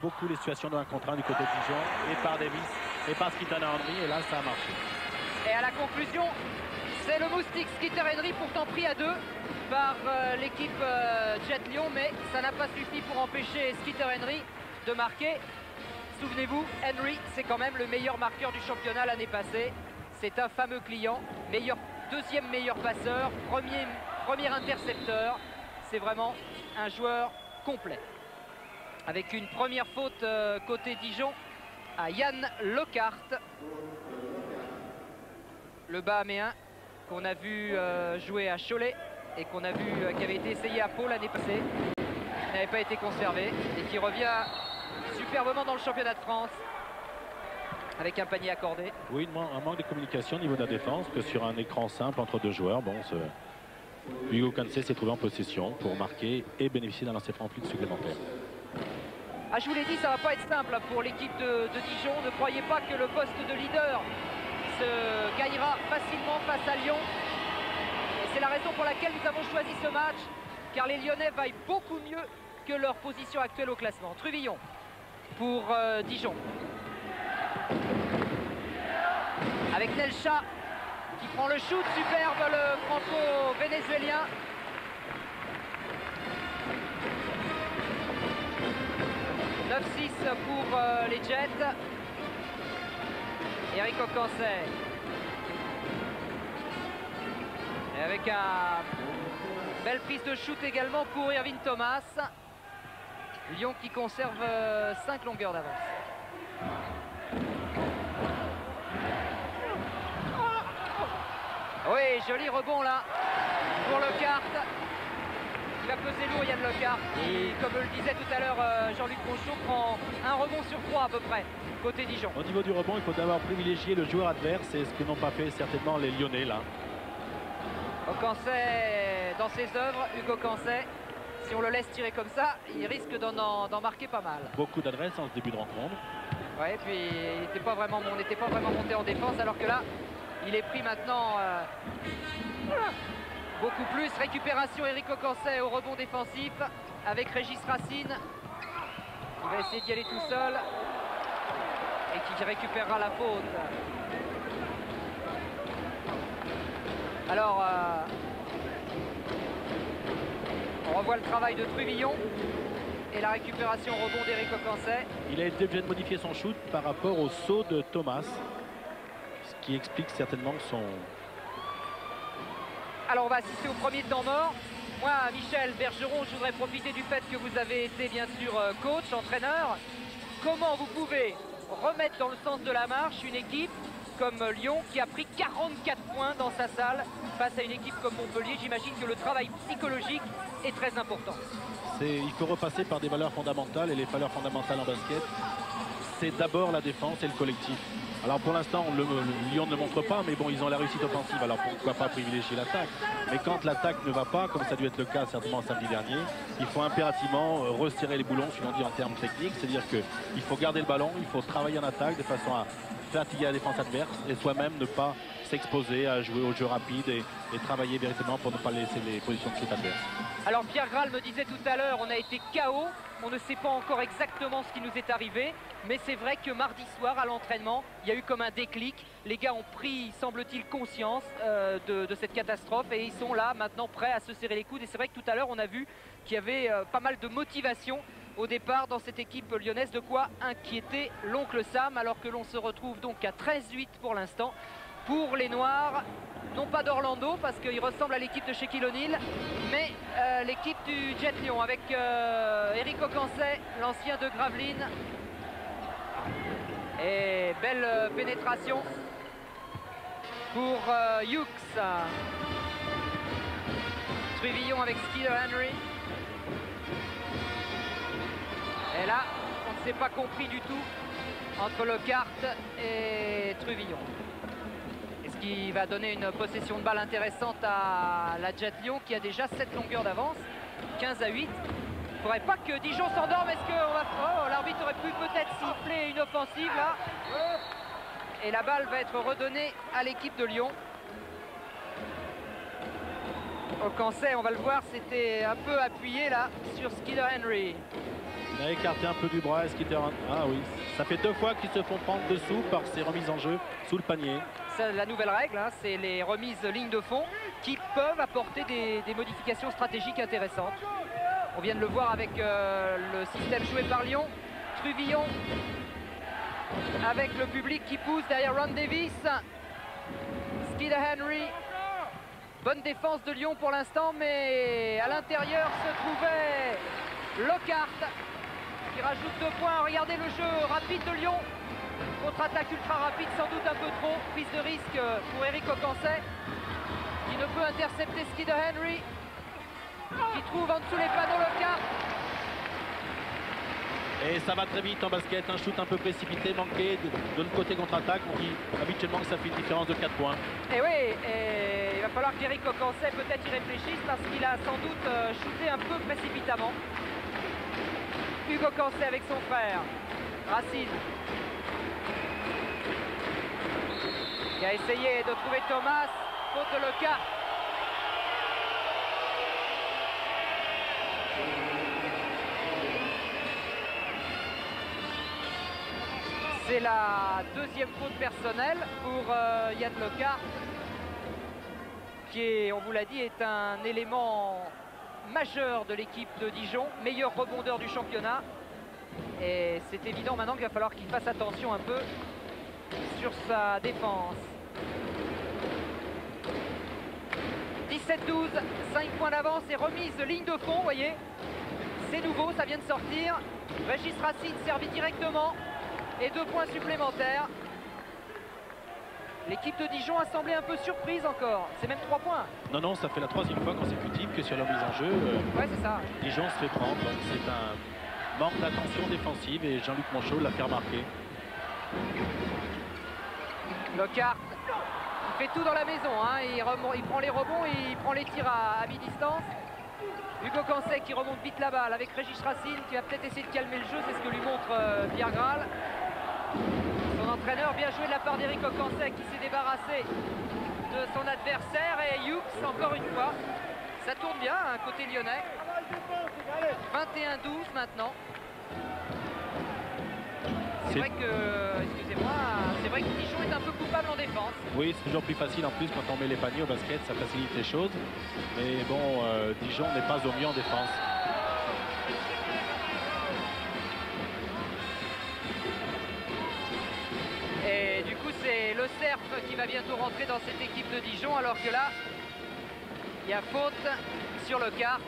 beaucoup les situations de 1 contre 1 du côté de Dijon, et par Davis, et par Skeeter Henry, et là ça a marché. Et à la conclusion, c'est le moustique Skeeter Henry, pourtant pris à 2 par l'équipe Jet Lyon, mais ça n'a pas suffi pour empêcher Skeeter Henry de marquer. Souvenez-vous, Henry, c'est quand même le meilleur marqueur du championnat l'année passée. C'est un fameux client, deuxième meilleur passeur, premier intercepteur. C'est vraiment un joueur complet. Avec une première faute côté Dijon à Yann Lockhart, le Bahaméen qu'on a vu jouer à Cholet et qu'on a vu qui avait été essayé à Pau l'année passée, qui n'avait pas été conservé et qui revient superbement dans le championnat de France avec un panier accordé. Oui, un manque de communication au niveau de la défense, que sur un écran simple entre deux joueurs. Bon, Hugo Cancé s'est trouvé en possession pour marquer et bénéficier d'un lancer franc plus supplémentaire. Ah, je vous l'ai dit, ça va pas être simple pour l'équipe de Dijon. Ne croyez pas que le poste de leader se gagnera facilement face à Lyon. Et c'est la raison pour laquelle nous avons choisi ce match, car les Lyonnais vaillent beaucoup mieux que leur position actuelle au classement. Truvillon pour Dijon. Avec Nelcha qui prend le shoot, superbe le franco-vénézuélien. « 9-6 pour les Jets. Eric Ocancet. Et avec un belle prise de shoot également pour Irving Thomas. Lyon qui conserve 5 longueurs d'avance. Oui, joli rebond là pour Lockhart. Il va peser lourd, Yann Lockhart. Et comme le disait tout à l'heure Jean-Luc Ponchot, prend un rebond sur 3 à peu près, côté Dijon. Au niveau du rebond, il faut d'abord privilégier le joueur adverse, et ce que n'ont pas fait certainement les Lyonnais là. Ocancet dans ses œuvres, Hugo Cancet. Si on le laisse tirer comme ça, il risque d'en marquer pas mal. Beaucoup d'adresse en ce début de rencontre. Ouais, puis il n'était pas vraiment monté en défense, alors que là, il est pris maintenant beaucoup plus. Récupération Eric Ocancet au rebond défensif avec Régis Racine. Il va essayer d'y aller tout seul et qui récupérera la faute. Alors, on revoit le travail de Truvillon et la récupération au rebond d'Eric Ocancet. Il a été obligé de modifier son shoot par rapport au saut de Thomas, ce qui explique certainement son... Alors on va assister au premier temps mort. Moi, Michel Bergeron, je voudrais profiter du fait que vous avez été bien sûr coach, entraîneur. Comment vous pouvez remettre dans le sens de la marche une équipe comme Lyon qui a pris 44 points dans sa salle face à une équipe comme Montpellier? J'imagine que le travail psychologique est très important. Il faut repasser par des valeurs fondamentales, et les valeurs fondamentales en basket, c'est d'abord la défense et le collectif. Alors pour l'instant, Lyon ne montre pas, mais bon, ils ont la réussite offensive, alors pourquoi pas privilégier l'attaque. Mais quand l'attaque ne va pas, comme ça a dû être le cas certainement samedi dernier, il faut impérativement resserrer les boulons, si l'on dit en termes techniques, c'est-à-dire qu'il faut garder le ballon, il faut travailler en attaque de façon à fatiguer la défense adverse et soi-même ne pas s'exposer à jouer au jeu rapide et travailler véritablement pour ne pas laisser les positions de shoot adverses. Alors Pierre Graal me disait tout à l'heure, on a été KO, on ne sait pas encore exactement ce qui nous est arrivé, mais c'est vrai que mardi soir à l'entraînement, il y a eu comme un déclic. Les gars ont pris, semble-t-il, conscience de cette catastrophe et ils sont là maintenant prêts à se serrer les coudes. Et c'est vrai que tout à l'heure on a vu qu'il y avait pas mal de motivation au départ dans cette équipe lyonnaise, de quoi inquiéter l'oncle Sam, alors que l'on se retrouve donc à 13-8 pour l'instant pour les Noirs. Non pas d'Orlando parce qu'il ressemble à l'équipe de Shaquille O'Neal, mais l'équipe du Jet Lyon avec Eric Ocancet, l'ancien de Gravelines. Et belle pénétration pour Hughes. Truvillon avec Skeeter Henry. Et là, on ne s'est pas compris du tout entre Lockhart et Truvillon. Et ce qui va donner une possession de balle intéressante à la Jet Lyon qui a déjà 7 longueurs d'avance, 15-8. Il ne faudrait pas que Dijon s'endorme. Est-ce que l'arbitre aurait pu peut-être siffler une offensive là? Et la balle va être redonnée à l'équipe de Lyon. Ocancet, on va le voir, c'était un peu appuyé là sur Skeeter Henry. Il a écarté un peu du bras. Est-ce qu'il était... Ah oui, ça fait 2 fois qu'ils se font prendre dessous par ces remises en jeu sous le panier. C'est la nouvelle règle, hein, c'est les remises ligne de fond qui peuvent apporter des modifications stratégiques intéressantes. On vient de le voir avec le système joué par Lyon. Truvillon avec le public qui pousse derrière Ron Davis. Skeeter Henry. Bonne défense de Lyon pour l'instant, mais à l'intérieur se trouvait Lockhart qui rajoute 2 points. Regardez le jeu rapide de Lyon. Contre-attaque ultra rapide, sans doute un peu trop. Prise de risque pour Eric Ocancet qui ne peut intercepter Skeeter Henry qui trouve en dessous les panneaux Lockhart. Et ça va très vite en basket, un shoot un peu précipité, manqué de l'autre côté contre-attaque. On dit habituellement que ça fait une différence de 4 points. Et oui, et il va falloir qu'Eric Ocancet peut-être y réfléchisse parce qu'il a sans doute shooté un peu précipitamment. Hugo Cancet avec son frère, Racine, qui a essayé de trouver Thomas, faute de Lockhart. C'est la 2e faute personnelle pour Yann Lockhart, qui est, on vous l'a dit, est un élément majeur de l'équipe de Dijon, meilleur rebondeur du championnat. Et c'est évident maintenant qu'il va falloir qu'il fasse attention un peu sur sa défense. 17-12, 5 points d'avance et remise de ligne de fond, vous voyez. C'est nouveau, ça vient de sortir. Régis Racine servi directement. Et 2 points supplémentaires. L'équipe de Dijon a semblé un peu surprise encore. C'est même 3 points. Non, non, ça fait la 3e fois consécutive que sur la mise en jeu, ouais, c'est ça. Dijon se fait prendre. Donc c'est un manque d'attention défensive et Jean-Luc Monchot l'a fait remarquer. Lockhart, il fait tout dans la maison. Hein. Il prend les rebonds et il prend les tirs à mi-distance. Hugo Cancet qui remonte vite la balle avec Régis Racine qui va peut-être essayer de calmer le jeu, c'est ce que lui montre Pierre Graal. Son entraîneur, bien joué de la part d'Eric Ocancet qui s'est débarrassé de son adversaire. Et Hughes, encore une fois, ça tourne bien, hein, côté lyonnais. 21-12 maintenant. C'est vrai que, excusez-moi, c'est vrai que Dijon est un peu coupable en défense. Oui, c'est toujours plus facile en plus quand on met les paniers au basket, ça facilite les choses. Mais bon, Dijon n'est pas au mieux en défense. Et du coup, c'est le Cerf qui va bientôt rentrer dans cette équipe de Dijon, alors que là, il y a faute sur Lockhart.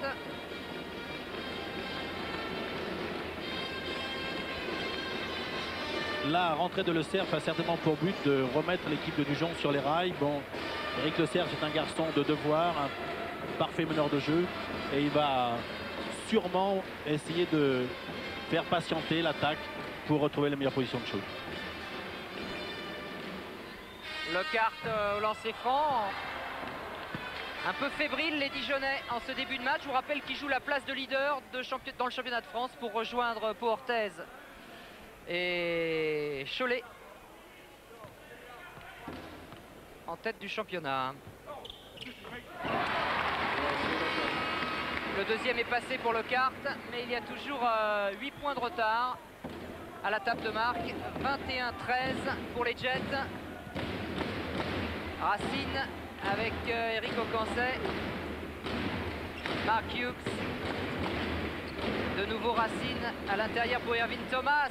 La rentrée de Le Cerf a certainement pour but de remettre l'équipe de Dijon sur les rails. Bon, Eric Le Cerf est un garçon de devoir, un parfait meneur de jeu. Et il va sûrement essayer de faire patienter l'attaque pour retrouver la meilleure position de shoot. Lockhart au lancer franc. Un peu fébrile les Dijonnais en ce début de match. Je vous rappelle qu'il joue la place de leader dans le championnat de France pour rejoindre Pau Orthez et Cholet en tête du championnat. Le deuxième est passé pour Lockhart, mais il y a toujours 8 points de retard à la table de marque. 21-13 pour les Jets. Racine avec Eric Ocancet. Mark Hughes. De nouveau Racine à l'intérieur pour Ervin Thomas.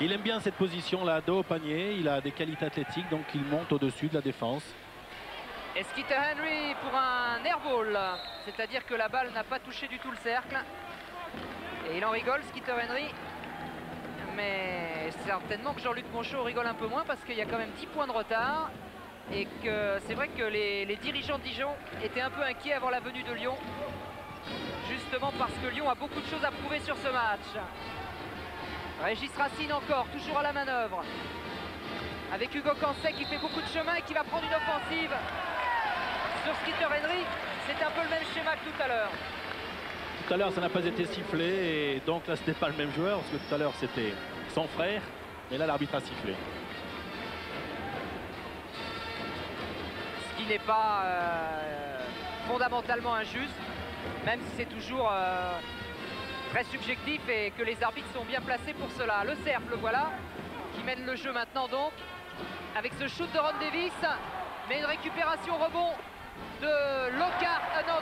Il aime bien cette position-là, dos au panier. Il a des qualités athlétiques, donc il monte au-dessus de la défense. Et Skeeter Henry pour un airball. C'est-à-dire que la balle n'a pas touché du tout le cercle. Et il en rigole, Skeeter Henry. Mais certainement que Jean-Luc Monchot rigole un peu moins parce qu'il y a quand même 10 points de retard. Et que c'est vrai que les dirigeants de Dijon étaient un peu inquiets avant la venue de Lyon. Justement parce que Lyon a beaucoup de choses à prouver sur ce match. Régis Racine encore, toujours à la manœuvre. Avec Hugo Cancet qui fait beaucoup de chemin et qui va prendre une offensive sur Skeeter Henry. C'est un peu le même schéma que tout à l'heure. Tout à l'heure, ça n'a pas été sifflé. Et donc là, ce n'était pas le même joueur. Parce que tout à l'heure, c'était son frère. Et là, l'arbitre a sifflé. Ce qui n'est pas fondamentalement injuste. même si c'est toujours très subjectif et que les arbitres sont bien placés pour cela. Le cerf, le voilà, qui mène le jeu maintenant donc, avec ce shoot de Ron Davis, mais une récupération rebond de Lockhart, non,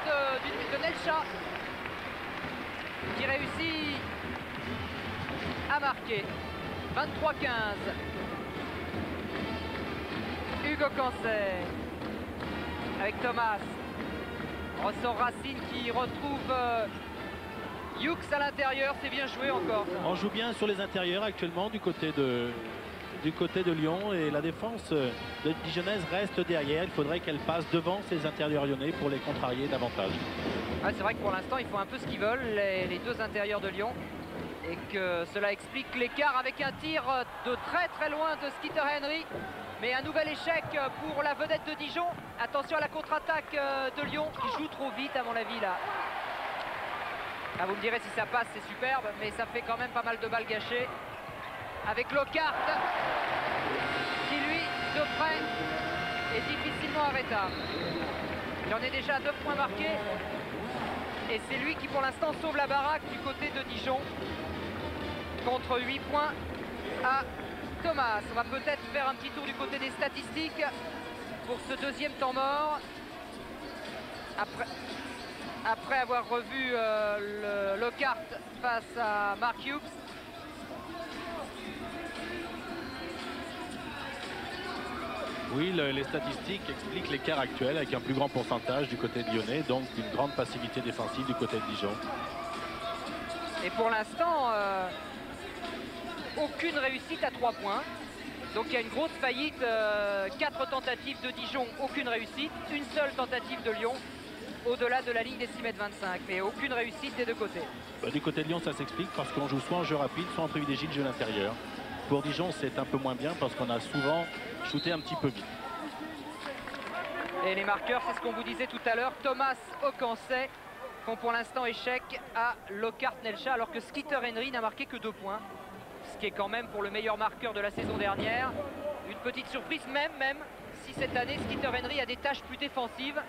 de Nelcha, qui réussit à marquer. 23-15. Hugo Cancet avec Thomas. Ressort Racine qui retrouve Hughes à l'intérieur. C'est bien joué encore. On joue bien sur les intérieurs actuellement du côté de Lyon, et la défense de Dijonnaise reste derrière. Il faudrait qu'elle passe devant ces intérieurs lyonnais pour les contrarier davantage. Ah, c'est vrai que pour l'instant ils font un peu ce qu'ils veulent, les deux intérieurs de Lyon, et que cela explique l'écart avec un tir de très très loin de Skeeter Henry. Mais un nouvel échec pour la vedette de Dijon. Attention à la contre-attaque de Lyon qui joue trop vite à mon avis là. Ah, vous me direz si ça passe, c'est superbe, mais ça fait quand même pas mal de balles gâchées. Avec Lockhart qui lui, de près, est difficilement arrêtable. Il en est déjà à 9 points marqués. Et c'est lui qui pour l'instant sauve la baraque du côté de Dijon. Contre 8 points à Thomas. On va peut-être faire un petit tour du côté des statistiques pour ce deuxième temps mort. Après avoir revu le Lockhart face à Mark Hughes. Oui, les statistiques expliquent l'écart actuel avec un plus grand pourcentage du côté de lyonnais, donc une grande passivité défensive du côté de Dijon. Et pour l'instant, aucune réussite à 3 points. Donc il y a une grosse faillite, 4 tentatives de Dijon, aucune réussite. Une seule tentative de Lyon au-delà de la ligne des 6,25 m, mais aucune réussite des deux côtés. Du côté de Lyon, ça s'explique parce qu'on joue soit en jeu rapide, soit en privilégie le jeu l'intérieur. Pour Dijon, c'est un peu moins bien parce qu'on a souvent shooté un petit peu vite. Et les marqueurs, c'est ce qu'on vous disait tout à l'heure. Thomas Ocancet font pour l'instant échec à Lockhart Nelcha, alors que Skeeter Henry n'a marqué que 2 points. Ce qui est quand même pour le meilleur marqueur de la saison dernière une petite surprise, même si cette année Skeeter Henry a des tâches plus défensives.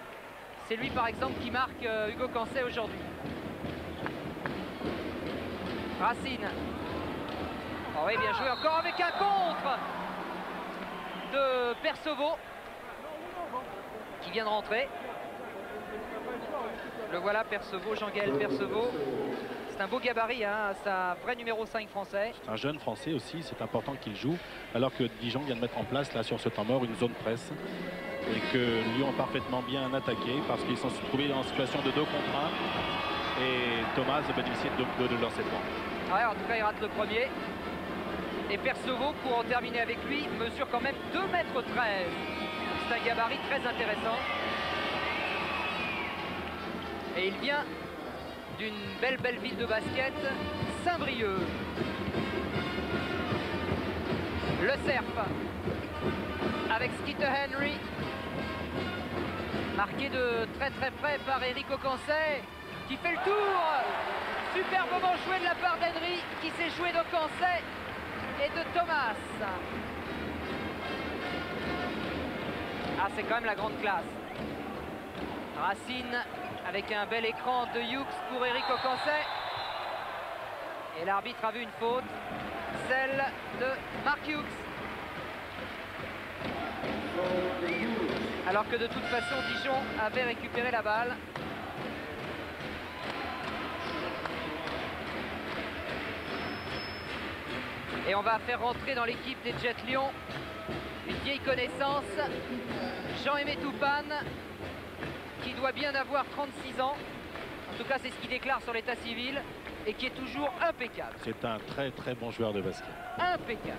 C'est lui par exemple qui marque Hugo Cancet aujourd'hui. Racine. Oh oui, bien joué encore avec un contre de Perceval qui vient de rentrer. Le voilà, Perceval, Jean-Gaël Perceval. C'est un beau gabarit, hein, c'est un vrai numéro 5 français. C'est un jeune français aussi, c'est important qu'il joue. Alors que Dijon vient de mettre en place là sur ce temps mort une zone presse. Et que Lyon a parfaitement bien attaqué parce qu'ils sont trouvés en situation de 2 contre 1. Et Thomas va bénéficier de lancer de points. Ouais, en tout cas, il rate le premier. Et Perceval, pour en terminer avec lui, mesure quand même 2,13 m. C'est un gabarit très intéressant. Et il vient d'une belle ville de basket, Saint-Brieuc. Le cerf avec Skeeter Henry, marqué de très près par Eric Ocancet qui fait le tour. Superbement joué de la part d'Henry qui s'est joué d'Ocancet et de Thomas. Ah, c'est quand même la grande classe. Racine avec un bel écran de Hughes pour Eric Ocancet. Et l'arbitre a vu une faute, celle de Mark Hughes. Alors que de toute façon, Dijon avait récupéré la balle. Et on va faire rentrer dans l'équipe des Jets Lyon une vieille connaissance, Jean-Aimé Toupane, qui doit bien avoir 36 ans. En tout cas, c'est ce qu'il déclare sur l'état civil et qui est toujours impeccable. C'est un très bon joueur de basket. Impeccable.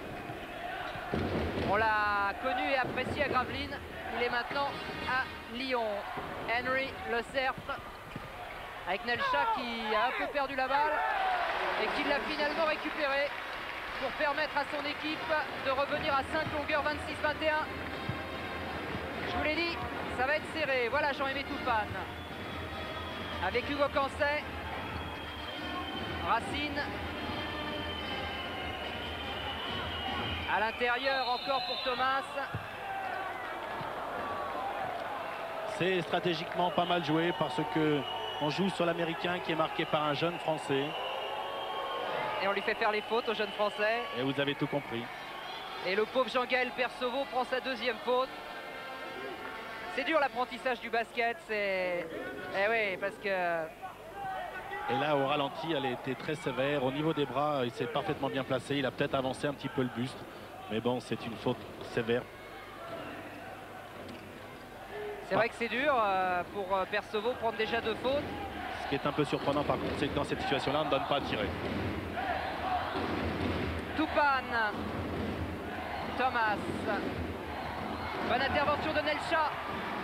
On l'a connu et apprécié à Gravelines. Il est maintenant à Lyon. Henry, le cerf, avec Nelcha qui a un peu perdu la balle et qui l'a finalement récupéré pour permettre à son équipe de revenir à 5 longueurs, 26-21. Je vous l'ai dit, ça va être serré. Voilà Jean-Aimé Toupane avec Hugo Cancet, Racine. À l'intérieur encore pour Thomas. C'est stratégiquement pas mal joué parce que On joue sur l'Américain qui est marqué par un jeune Français. Et on lui fait faire les fautes au jeune Français. Et vous avez tout compris. Et le pauvre Jean-Gaël Percevaux prend sa deuxième faute. C'est dur l'apprentissage du basket, c'est... Eh oui, parce que... Et là, au ralenti, elle a été très sévère. Au niveau des bras, il s'est parfaitement bien placé. Il a peut-être avancé un petit peu le buste. Mais bon, c'est une faute sévère. C'est vrai que c'est dur pour Percevaux prendre déjà 2 fautes. Ce qui est un peu surprenant, par contre, c'est que dans cette situation-là, on ne donne pas à tirer. Toupane. Thomas. Bonne intervention de Nelcha.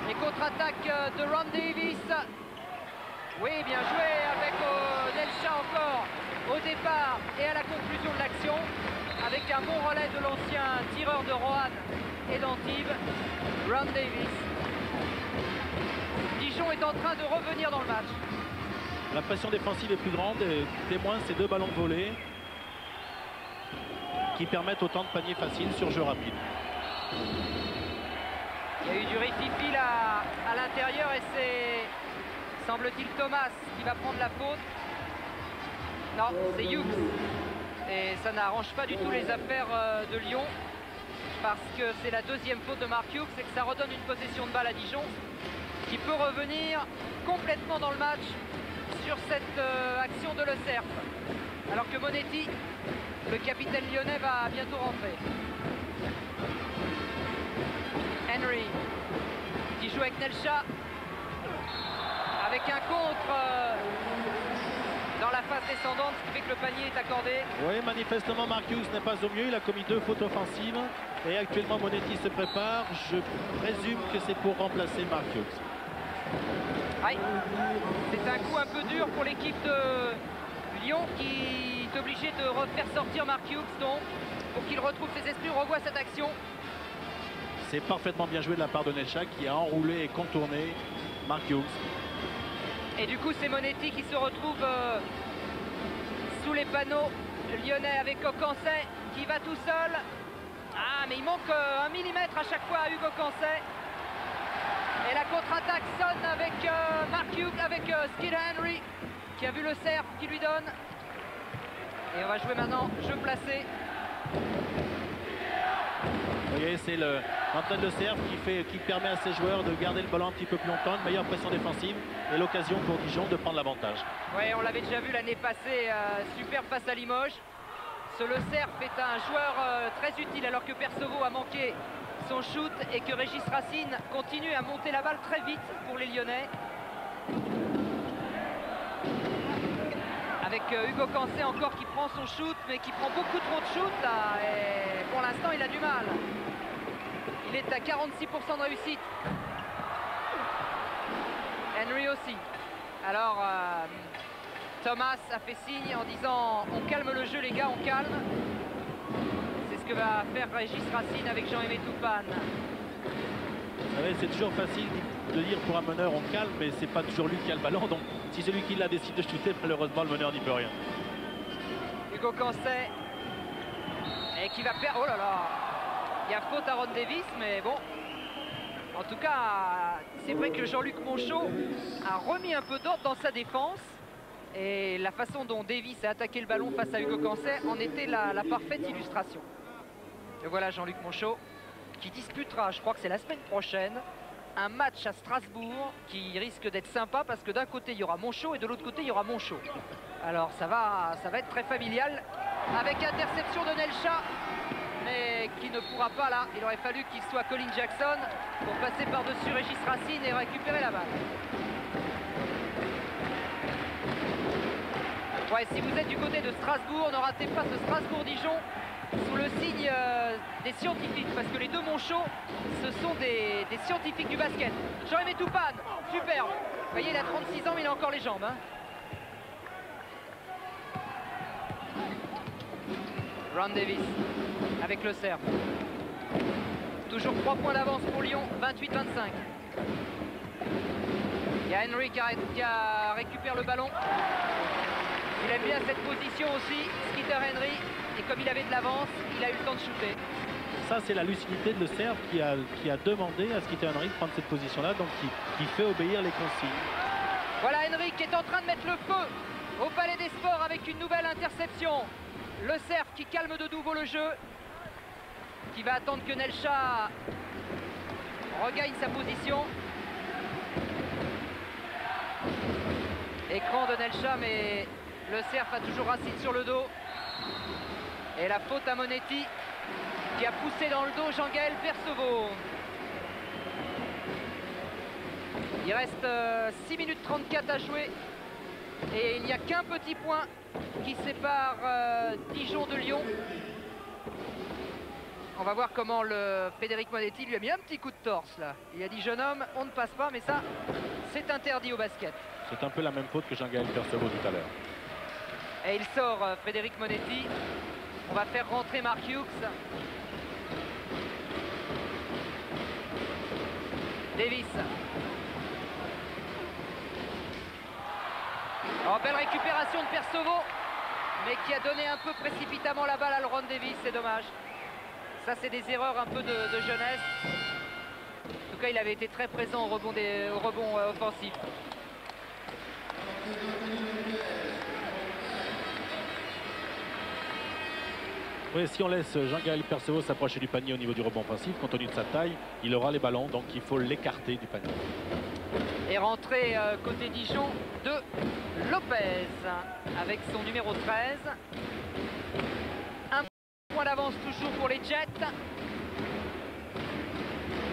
Et contre-attaque de Ron Davis. Oui, bien joué avec Nelcha encore au départ et à la conclusion de l'action. Avec un bon relais de l'ancien tireur de Roanne et d'Antibes, Ron Davis. Dijon est en train de revenir dans le match. La pression défensive est plus grande et témoin ces 2 ballons volés qui permettent autant de paniers faciles sur jeu rapide. Il y a eu du rififi là à l'intérieur et c'est, semble-t-il, Thomas qui va prendre la faute. Non, c'est Hughes. Et ça n'arrange pas du tout les affaires de Lyon parce que c'est la deuxième faute de Mark Hughes et que ça redonne une possession de balle à Dijon qui peut revenir complètement dans le match sur cette action de Le Cerf. Alors que Monetti, le capitaine lyonnais, va bientôt rentrer. Henry qui joue avec Nelcha avec un contre dans la phase descendante, ce qui fait que le panier est accordé. Oui, manifestement Mark Hughes n'est pas au mieux, il a commis 2 fautes offensives et actuellement Monetti se prépare. Je présume que c'est pour remplacer Mark Hughes. Oui. C'est un coup un peu dur pour l'équipe de Lyon qui est obligée de refaire sortir Mark Hughes donc pour qu'il retrouve ses esprits. On revoit cette action. C'est parfaitement bien joué de la part de Nelcha qui a enroulé et contourné Mark Hughes. Et du coup, c'est Monetti qui se retrouve sous les panneaux lyonnais avec Cocancet qui va tout seul. Ah, mais il manque 1 millimètre à chaque fois à Hugo Cancet. Et la contre-attaque sonne avec Mark Hughes, avec Skid Henry qui a vu le cerf qui lui donne. Et on va jouer maintenant jeu placé. Vous voyez, c'est l'entraîne de Cerf qui permet à ses joueurs de garder le ballon un petit peu plus longtemps, une meilleure pression défensive et l'occasion pour Dijon de prendre l'avantage. Oui, on l'avait déjà vu l'année passée, super face à Limoges. Ce Le Cerf est un joueur très utile alors que Percevaux a manqué son shoot et que Régis Racine continue à monter la balle très vite pour les Lyonnais. Avec Hugo Cancet encore qui prend son shoot mais qui prend beaucoup trop de shoot là, et pour l'instant il a du mal. Il est à 46% de réussite. Henry aussi. Alors Thomas a fait signe en disant on calme le jeu les gars, on calme. C'est ce que va faire Régis Racine avec Jean-Aimé Toupane. Vous savez, c'est toujours facile de dire pour un meneur on calme, mais c'est pas toujours lui qui a le ballon. Donc si celui qui l'a décide de shooter, malheureusement le meneur n'y peut rien. Hugo Cancet et qui va perdre. Oh là là, il y a faute à Ron Davis, mais bon. En tout cas, c'est vrai que Jean-Luc Monchot a remis un peu d'ordre dans sa défense. Et la façon dont Davis a attaqué le ballon face à Hugo Cancet en était la parfaite illustration. Et voilà Jean-Luc Monchot qui disputera, je crois que c'est la semaine prochaine, un match à Strasbourg qui risque d'être sympa parce que d'un côté il y aura Monchot et de l'autre côté il y aura Monchot. Alors ça va être très familial avec interception de Nelcha mais qui ne pourra pas là. Il aurait fallu qu'il soit Colin Jackson pour passer par-dessus Régis Racine et récupérer la balle. Ouais, si vous êtes du côté de Strasbourg, ne ratez pas ce Strasbourg-Dijon sous le signe des scientifiques, parce que les deux Monchot, ce sont des scientifiques du basket. Jean-Aimé Toupane, superbe. Vous voyez, il a 36 ans, mais il a encore les jambes. Hein. Ron Davis avec le Cerf. Toujours 3 points d'avance pour Lyon, 28-25. Il y a Henry qui récupère le ballon. Il aime bien cette position aussi, Skeeter Henry. Et comme il avait de l'avance, il a eu le temps de shooter. Ça, c'est la lucidité de Le Cerf qui a demandé à Skeeter Henry de prendre cette position-là, donc qui fait obéir les consignes. Voilà Henry qui est en train de mettre le feu au Palais des Sports avec une nouvelle interception. Le Cerf qui calme de nouveau le jeu, qui va attendre que Nelcha regagne sa position. Écran de Nelcha, mais le Cerf a toujours Racine sur le dos. Et la faute à Monetti qui a poussé dans le dos Jean-Gaël Perceval. Il reste 6 minutes 34 à jouer. Et il n'y a qu'un petit point qui sépare Dijon de Lyon. On va voir comment le Frédéric Monetti lui a mis un petit coup de torse là. Il a dit jeune homme, on ne passe pas, mais ça, c'est interdit au basket. C'est un peu la même faute que Jean-Gaël Perceval tout à l'heure. Et il sort Frédéric Monetti. On va faire rentrer Mark Hughes. Davis. Oh, belle récupération de Perceval, mais qui a donné un peu précipitamment la balle à Laurent Davis, c'est dommage. Ça, c'est des erreurs un peu de jeunesse. En tout cas, il avait été très présent au rebond offensif. Oui, si on laisse Jean-Gaël Perceval s'approcher du panier au niveau du rebond offensif, compte tenu de sa taille, il aura les ballons, donc il faut l'écarter du panier. Et rentrée côté Dijon de Lopez avec son numéro 13. Un point d'avance toujours pour les Jets.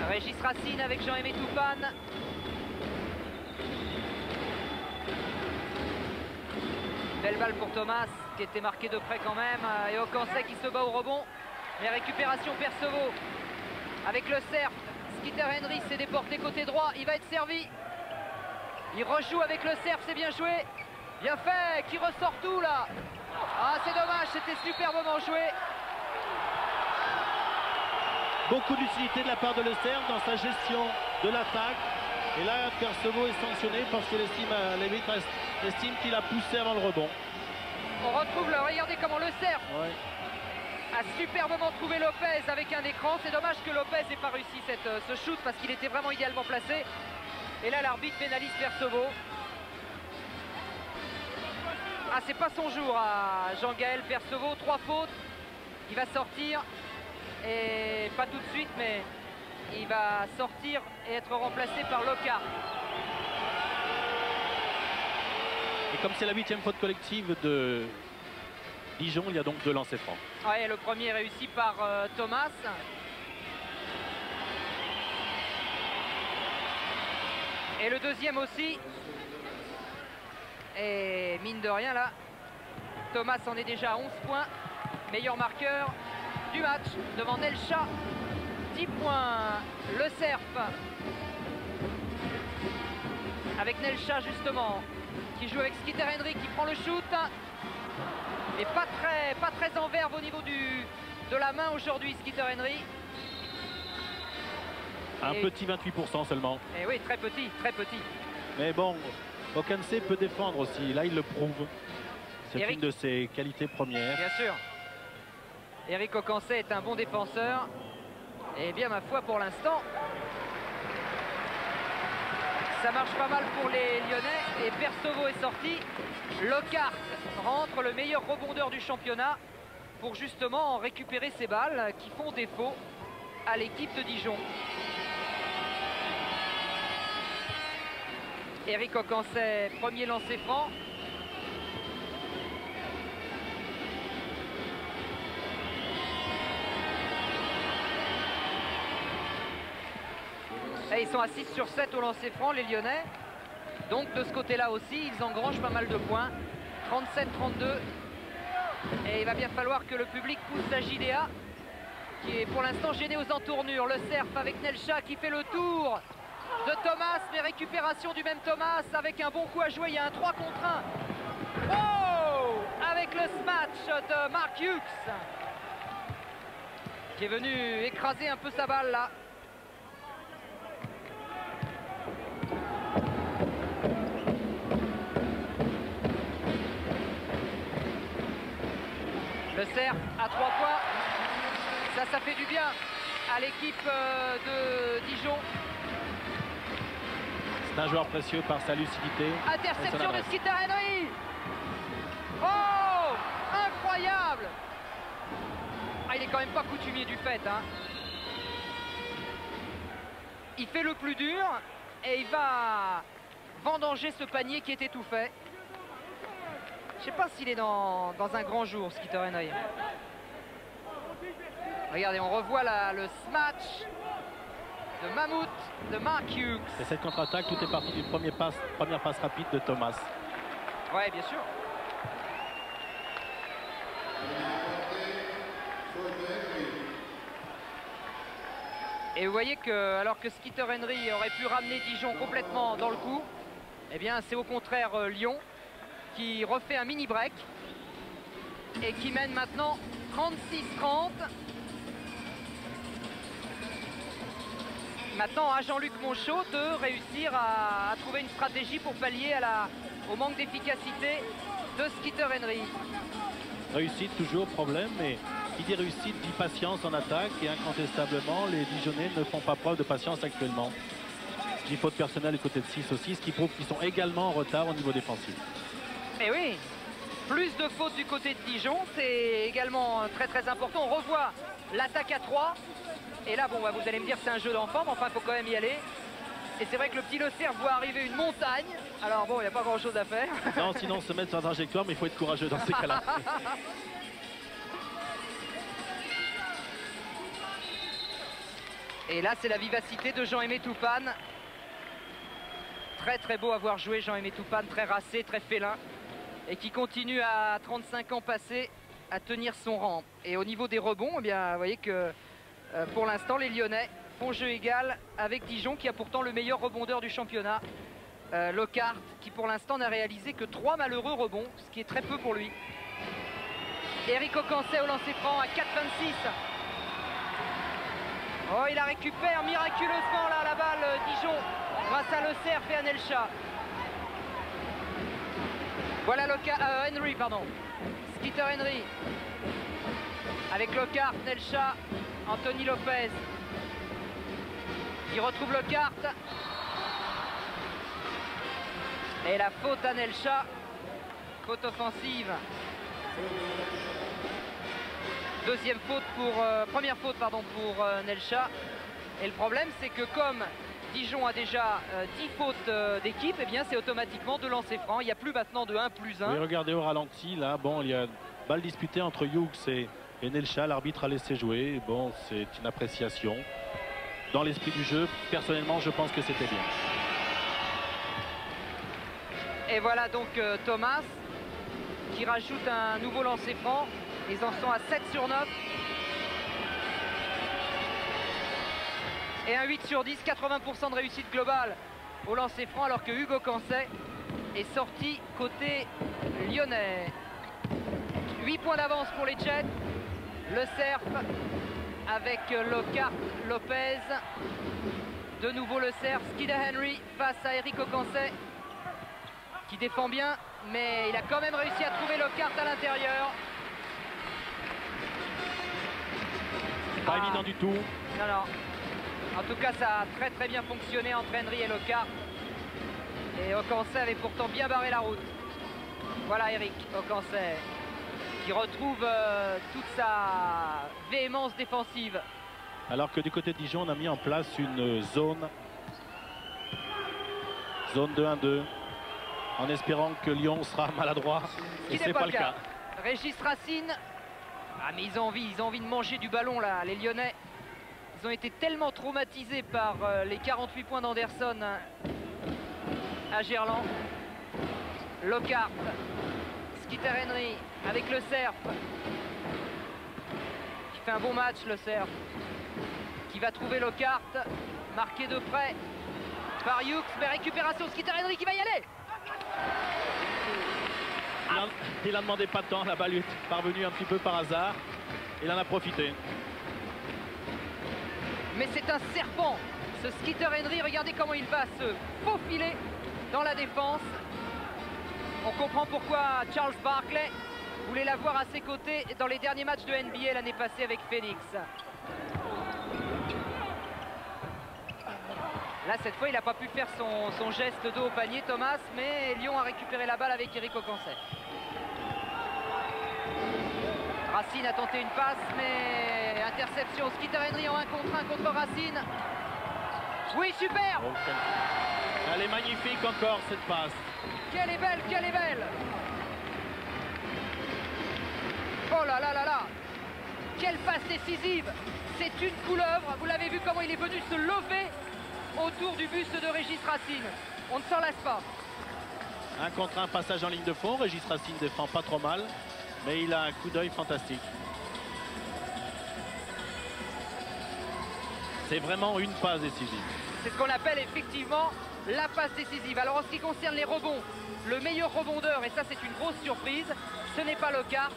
Régis Racine avec Jean-Aimé Toupane. Belle balle pour Thomas qui était marqué de près quand même. Et Ocancé qui se bat au rebond. Mais récupération Perceval avec le Cerf. Skeeter Henry s'est déporté côté droit. Il va être servi. Il rejoue avec le Cerf, c'est bien joué. Bien fait, qui ressort tout là. Ah, c'est dommage, c'était superbement joué. Beaucoup d'utilité de la part de Le Cerf dans sa gestion de l'attaque. Et là, Perceval est sanctionné parce que l'arbitre estime qu'il a poussé avant le rebond. On retrouve le, regardez comment Le Cerf a superbement trouvé Lopez avec un écran. C'est dommage que Lopez n'ait pas réussi ce shoot parce qu'il était vraiment idéalement placé. Et là, l'arbitre pénalise Perceval. Ah, c'est pas son jour à Jean-Gaël Perceval. 3 fautes. Il va sortir. Et pas tout de suite, mais il va sortir et être remplacé par Lockhart. Et comme c'est la 8e faute collective de Dijon, il y a donc 2 lancers francs. Ouais, le premier réussi par Thomas. Et le deuxième aussi. Et mine de rien là, Thomas en est déjà à 11 points. Meilleur marqueur du match devant Nelcha. 10 points. Le Cerf. Avec Nelcha justement, qui joue avec Skeeter Henry qui prend le shoot. Et pas très en verve au niveau de la main aujourd'hui, Skeeter Henry. Un petit 28% seulement. Et oui, très petit, très petit. Mais bon, Ocancé peut défendre aussi. Là, il le prouve. C'est Eric, une de ses qualités premières. Bien sûr. Eric Ocancé est un bon défenseur. Et bien, ma foi, pour l'instant, ça marche pas mal pour les Lyonnais. Et Perceval est sorti. Lockhart rentre, le meilleur rebondeur du championnat, pour justement récupérer ces balles qui font défaut à l'équipe de Dijon. Eric Ocancé, premier lancé franc. Et ils sont à 6 sur 7 au lancer franc, les Lyonnais. Donc de ce côté-là aussi, ils engrangent pas mal de points. 37-32. Et il va bien falloir que le public pousse la JDA, qui est pour l'instant gêné aux entournures. Le Cerf avec Nelcha qui fait le tour de Thomas, mais récupération du même Thomas avec un bon coup à jouer. Il y a un 3 contre 1. Oh, avec le smash de Mark Hughes, qui est venu écraser un peu sa balle là. Le Cerf à 3 points. Ça fait du bien à l'équipe de Dijon. C'est un joueur précieux par sa lucidité. Interception de Skeeter Henry. Oh, incroyable. Ah, il est quand même pas coutumier du fait, hein. Il fait le plus dur et il va vendanger ce panier qui était tout fait. Je sais pas s'il est dans un grand jour, Skeeter Henry. Regardez, on revoit le smash de Mammouth, de Mark Hughes. Et cette contre-attaque, tout est parti du première passe rapide de Thomas. Ouais, bien sûr. Et vous voyez que, alors que Skeeter Henry aurait pu ramener Dijon complètement dans le coup, eh bien c'est au contraire Lyon qui refait un mini break et qui mène maintenant 36-30. Maintenant à Jean-Luc Monchot de réussir à trouver une stratégie pour pallier au manque d'efficacité de Skeeter Henry. Réussite toujours, problème, mais qui dit réussite dit patience en attaque et incontestablement les Dijonnais ne font pas preuve de patience actuellement. J'ai faute personnelle du côté de 6 aussi, ce qui prouve qu'ils sont également en retard au niveau défensif. Mais oui, plus de fautes du côté de Dijon, c'est également très très important. On revoit l'attaque à 3. Et là, bon, bah, vous allez me dire c'est un jeu d'enfant, mais enfin, il faut quand même y aller. Et c'est vrai que le petit Le Cerf voit arriver une montagne. Alors bon, il n'y a pas grand-chose à faire. Non, sinon se mettre sur la trajectoire, mais il faut être courageux dans ces cas-là. Et là, c'est la vivacité de Jean-Aimé Toupane. Très très beau à voir jouer Jean-Aimé Toupane, très racé, très félin. Et qui continue à 35 ans passés à tenir son rang. Et au niveau des rebonds, eh bien, vous voyez que pour l'instant, les Lyonnais font jeu égal avec Dijon, qui a pourtant le meilleur rebondeur du championnat. Lockhart, qui pour l'instant n'a réalisé que 3 malheureux rebonds, ce qui est très peu pour lui. Eric Ocancet au lancer franc à 4,26. Oh, il la récupère miraculeusement là, la balle Dijon, grâce à Le Cerf et à Nelcha. Voilà Henry, pardon. Skeeter Henry. Avec Lockhart, Nelcha, Anthony Lopez. Qui retrouve Lockhart. Et la faute à Nelcha. Faute offensive. Deuxième faute première faute pardon, pour Nelcha. Et le problème, c'est que comme Dijon a déjà 10 fautes d'équipe, eh bien c'est automatiquement 2 lancers francs. Il n'y a plus maintenant de 1+1. Oui, regardez au ralenti, là, bon, il y a une balle disputée entre Hughes et Nelcha. L'arbitre a laissé jouer. Bon, c'est une appréciation. Dans l'esprit du jeu, personnellement, je pense que c'était bien. Et voilà donc Thomas qui rajoute un nouveau lancer franc. Ils en sont à 7 sur 9. Et un 8 sur 10, 80% de réussite globale au lancer franc, alors que Hugo Cancet est sorti côté lyonnais. 8 points d'avance pour les Jets. Le Cerf avec Lockhart, Lopez. De nouveau le Cerf. Skeeter Henry face à Eric Ocancet, qui défend bien, mais il a quand même réussi à trouver Lockhart à l'intérieur. Pas évident du tout. Non, non. En tout cas, ça a très très bien fonctionné entre Henry et Lockhart. Et Ocancet avait pourtant bien barré la route. Voilà Eric Ocancet qui retrouve toute sa véhémence défensive. Alors que du côté de Dijon, on a mis en place une zone 2-1-2, en espérant que Lyon sera maladroit. Et c'est pas le cas. Régis Racine. Ah, mais ils ont envie de manger du ballon là, les Lyonnais. Ils ont été tellement traumatisés par les 48 points d'Anderson à Gerland. Lockhart, Skeeter Henry avec le Cerf, qui fait un bon match, le Cerf, qui va trouver Lockhart, marqué de près par Hughes, mais récupération, Skeeter Henry qui va y aller. Il a demandé pas de temps, la balle est parvenue un petit peu par hasard. Il en a profité. Mais c'est un serpent, ce Skeeter Henry. Regardez comment il va se faufiler dans la défense. On comprend pourquoi Charles Barkley voulait l'avoir à ses côtés dans les derniers matchs de NBA l'année passée avec Phoenix. Là, cette fois, il n'a pas pu faire son geste de dos au panier, Thomas, mais Lyon a récupéré la balle avec Eric Ocancet. Racine a tenté une passe, mais interception. Skeeter Henry en 1 contre 1 contre Racine. Oui, super! Elle est magnifique encore, cette passe. Quelle est belle, quelle est belle! Oh là là là là! Quelle passe décisive! C'est une couleuvre. Vous l'avez vu comment il est venu se lever autour du buste de Régis Racine. On ne s'en lasse pas. 1 contre 1, passage en ligne de fond. Régis Racine défend pas trop mal, mais il a un coup d'œil fantastique. C'est vraiment une passe décisive. C'est ce qu'on appelle effectivement la passe décisive. Alors en ce qui concerne les rebonds, le meilleur rebondeur, et ça c'est une grosse surprise, ce n'est pas Lockhart,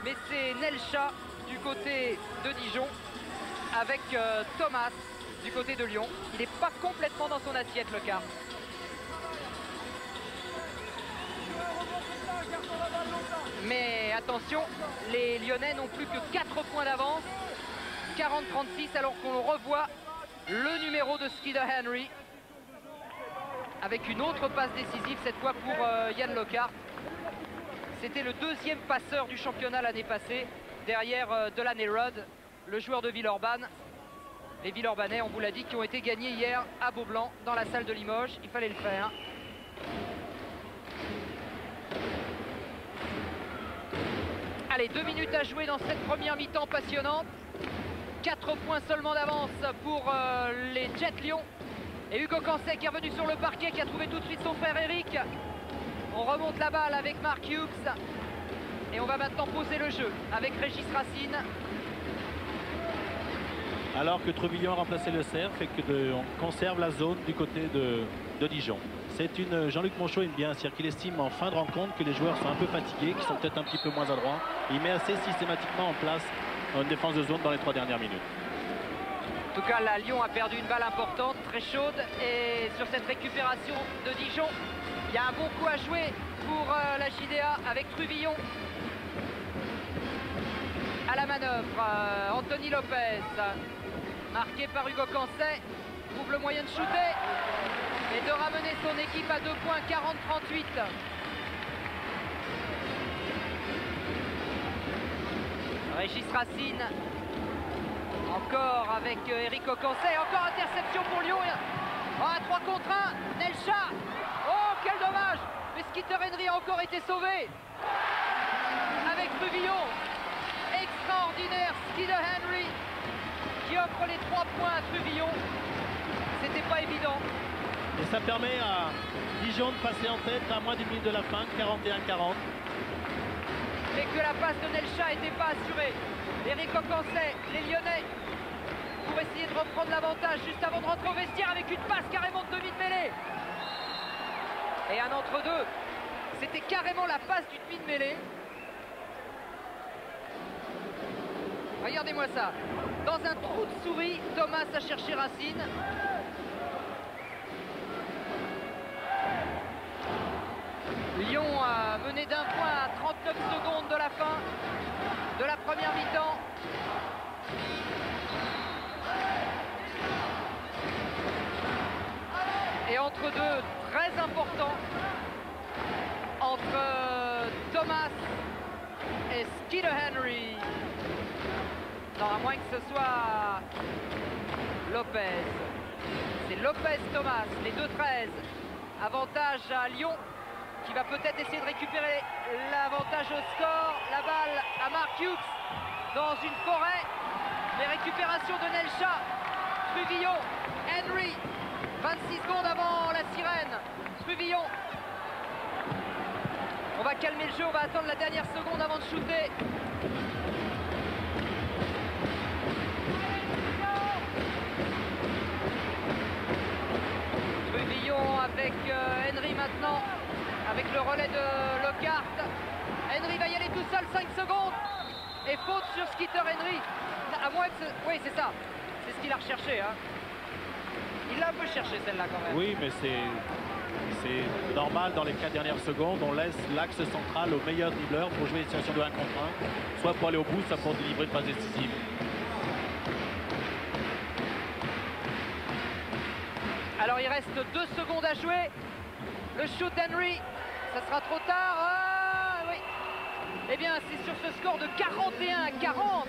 mais c'est Nelcha du côté de Dijon avec Thomas du côté de Lyon. Il n'est pas complètement dans son assiette, Lockhart. Mais attention, les Lyonnais n'ont plus que 4 points d'avance, 40-36, alors qu'on revoit le numéro de Skeeter Henry avec une autre passe décisive, cette fois pour Yann Lockhart. C'était le 2e passeur du championnat l'année passée, derrière Delaney Rudd, le joueur de Villeurbanne. Les Villeurbanais, on vous l'a dit, qui ont été gagnés hier à Beaublanc, dans la salle de Limoges. Il fallait le faire. Allez, 2 minutes à jouer dans cette première mi-temps passionnante. 4 points seulement d'avance pour les Jets Lyon. Et Hugo Cancet qui est revenu sur le parquet, qui a trouvé tout de suite son frère Eric. On remonte la balle avec Mark Hughes. Et on va maintenant poser le jeu avec Régis Racine. Alors que Trevillon a remplacé le cerf et on conserve la zone du côté de Dijon. C'est une Jean-Luc Monchot aime bien, c'est-à-dire qu'il estime en fin de rencontre que les joueurs sont un peu fatigués, qu'ils sont peut-être un petit peu moins adroits. Il met assez systématiquement en place une défense de zone dans les 3 dernières minutes. En tout cas, là, Lyon a perdu une balle importante, très chaude. Et sur cette récupération de Dijon, il y a un bon coup à jouer pour la JDA avec Truvillon. À la manœuvre, Anthony Lopez, marqué par Hugo Cancet, trouve le moyen de shooter et de ramener son équipe à 2 points, 40-38. Régis Racine, encore avec Eric Ocancet, encore interception pour Lyon. Oh, 3 contre 1, Nelcha. Oh, quel dommage! Mais Skeeter Henry a encore été sauvé avec Truvillon. Extraordinaire, Skeeter Henry qui offre les 3 points à Truvillon. C'était pas évident. Et ça permet à Dijon de passer en tête à moins d'une minute de la fin, 41-40. Mais que la passe de Nelcha n'était pas assurée. Eric Ocancet, les Lyonnais, pour essayer de reprendre l'avantage juste avant de rentrer au vestiaire avec une passe carrément de demi de mêlée. Et un entre-deux. C'était carrément la passe du demi de mêlée. Regardez-moi ça. Dans un trou de souris, Thomas a cherché Racine. Lyon a mené d'1 point à 39 secondes de la fin de la première mi-temps. Et entre deux, très important, entre Thomas et Skeeter Henry. Non, à moins que ce soit Lopez. C'est Lopez-Thomas, les 2-13. Avantage à Lyon, qui va peut-être essayer de récupérer l'avantage au score. La balle à Mark Hughes dans une forêt. Les récupérations de Nelcha, Truvillon, Henry. 26 secondes avant la sirène. Truvillon. On va calmer le jeu, on va attendre la dernière seconde avant de shooter. Truvillon avec Henry maintenant, avec le relais de Lockhart. Henry va y aller tout seul, 5 secondes. Et faute sur Skeeter Henry. À moins que oui, c'est ça. C'est ce qu'il a recherché. Hein. Il l'a un peu cherché celle-là quand même. Oui, mais c'est normal dans les 4 dernières secondes. On laisse l'axe central au meilleur dribbleur pour jouer une situation de 1 contre 1. Soit pour aller au bout, soit pour délivrer une passe décisive. Alors il reste 2 secondes à jouer. Le shoot d'Henry, ça sera trop tard. Ah, oui. Eh bien, c'est sur ce score de 41-40,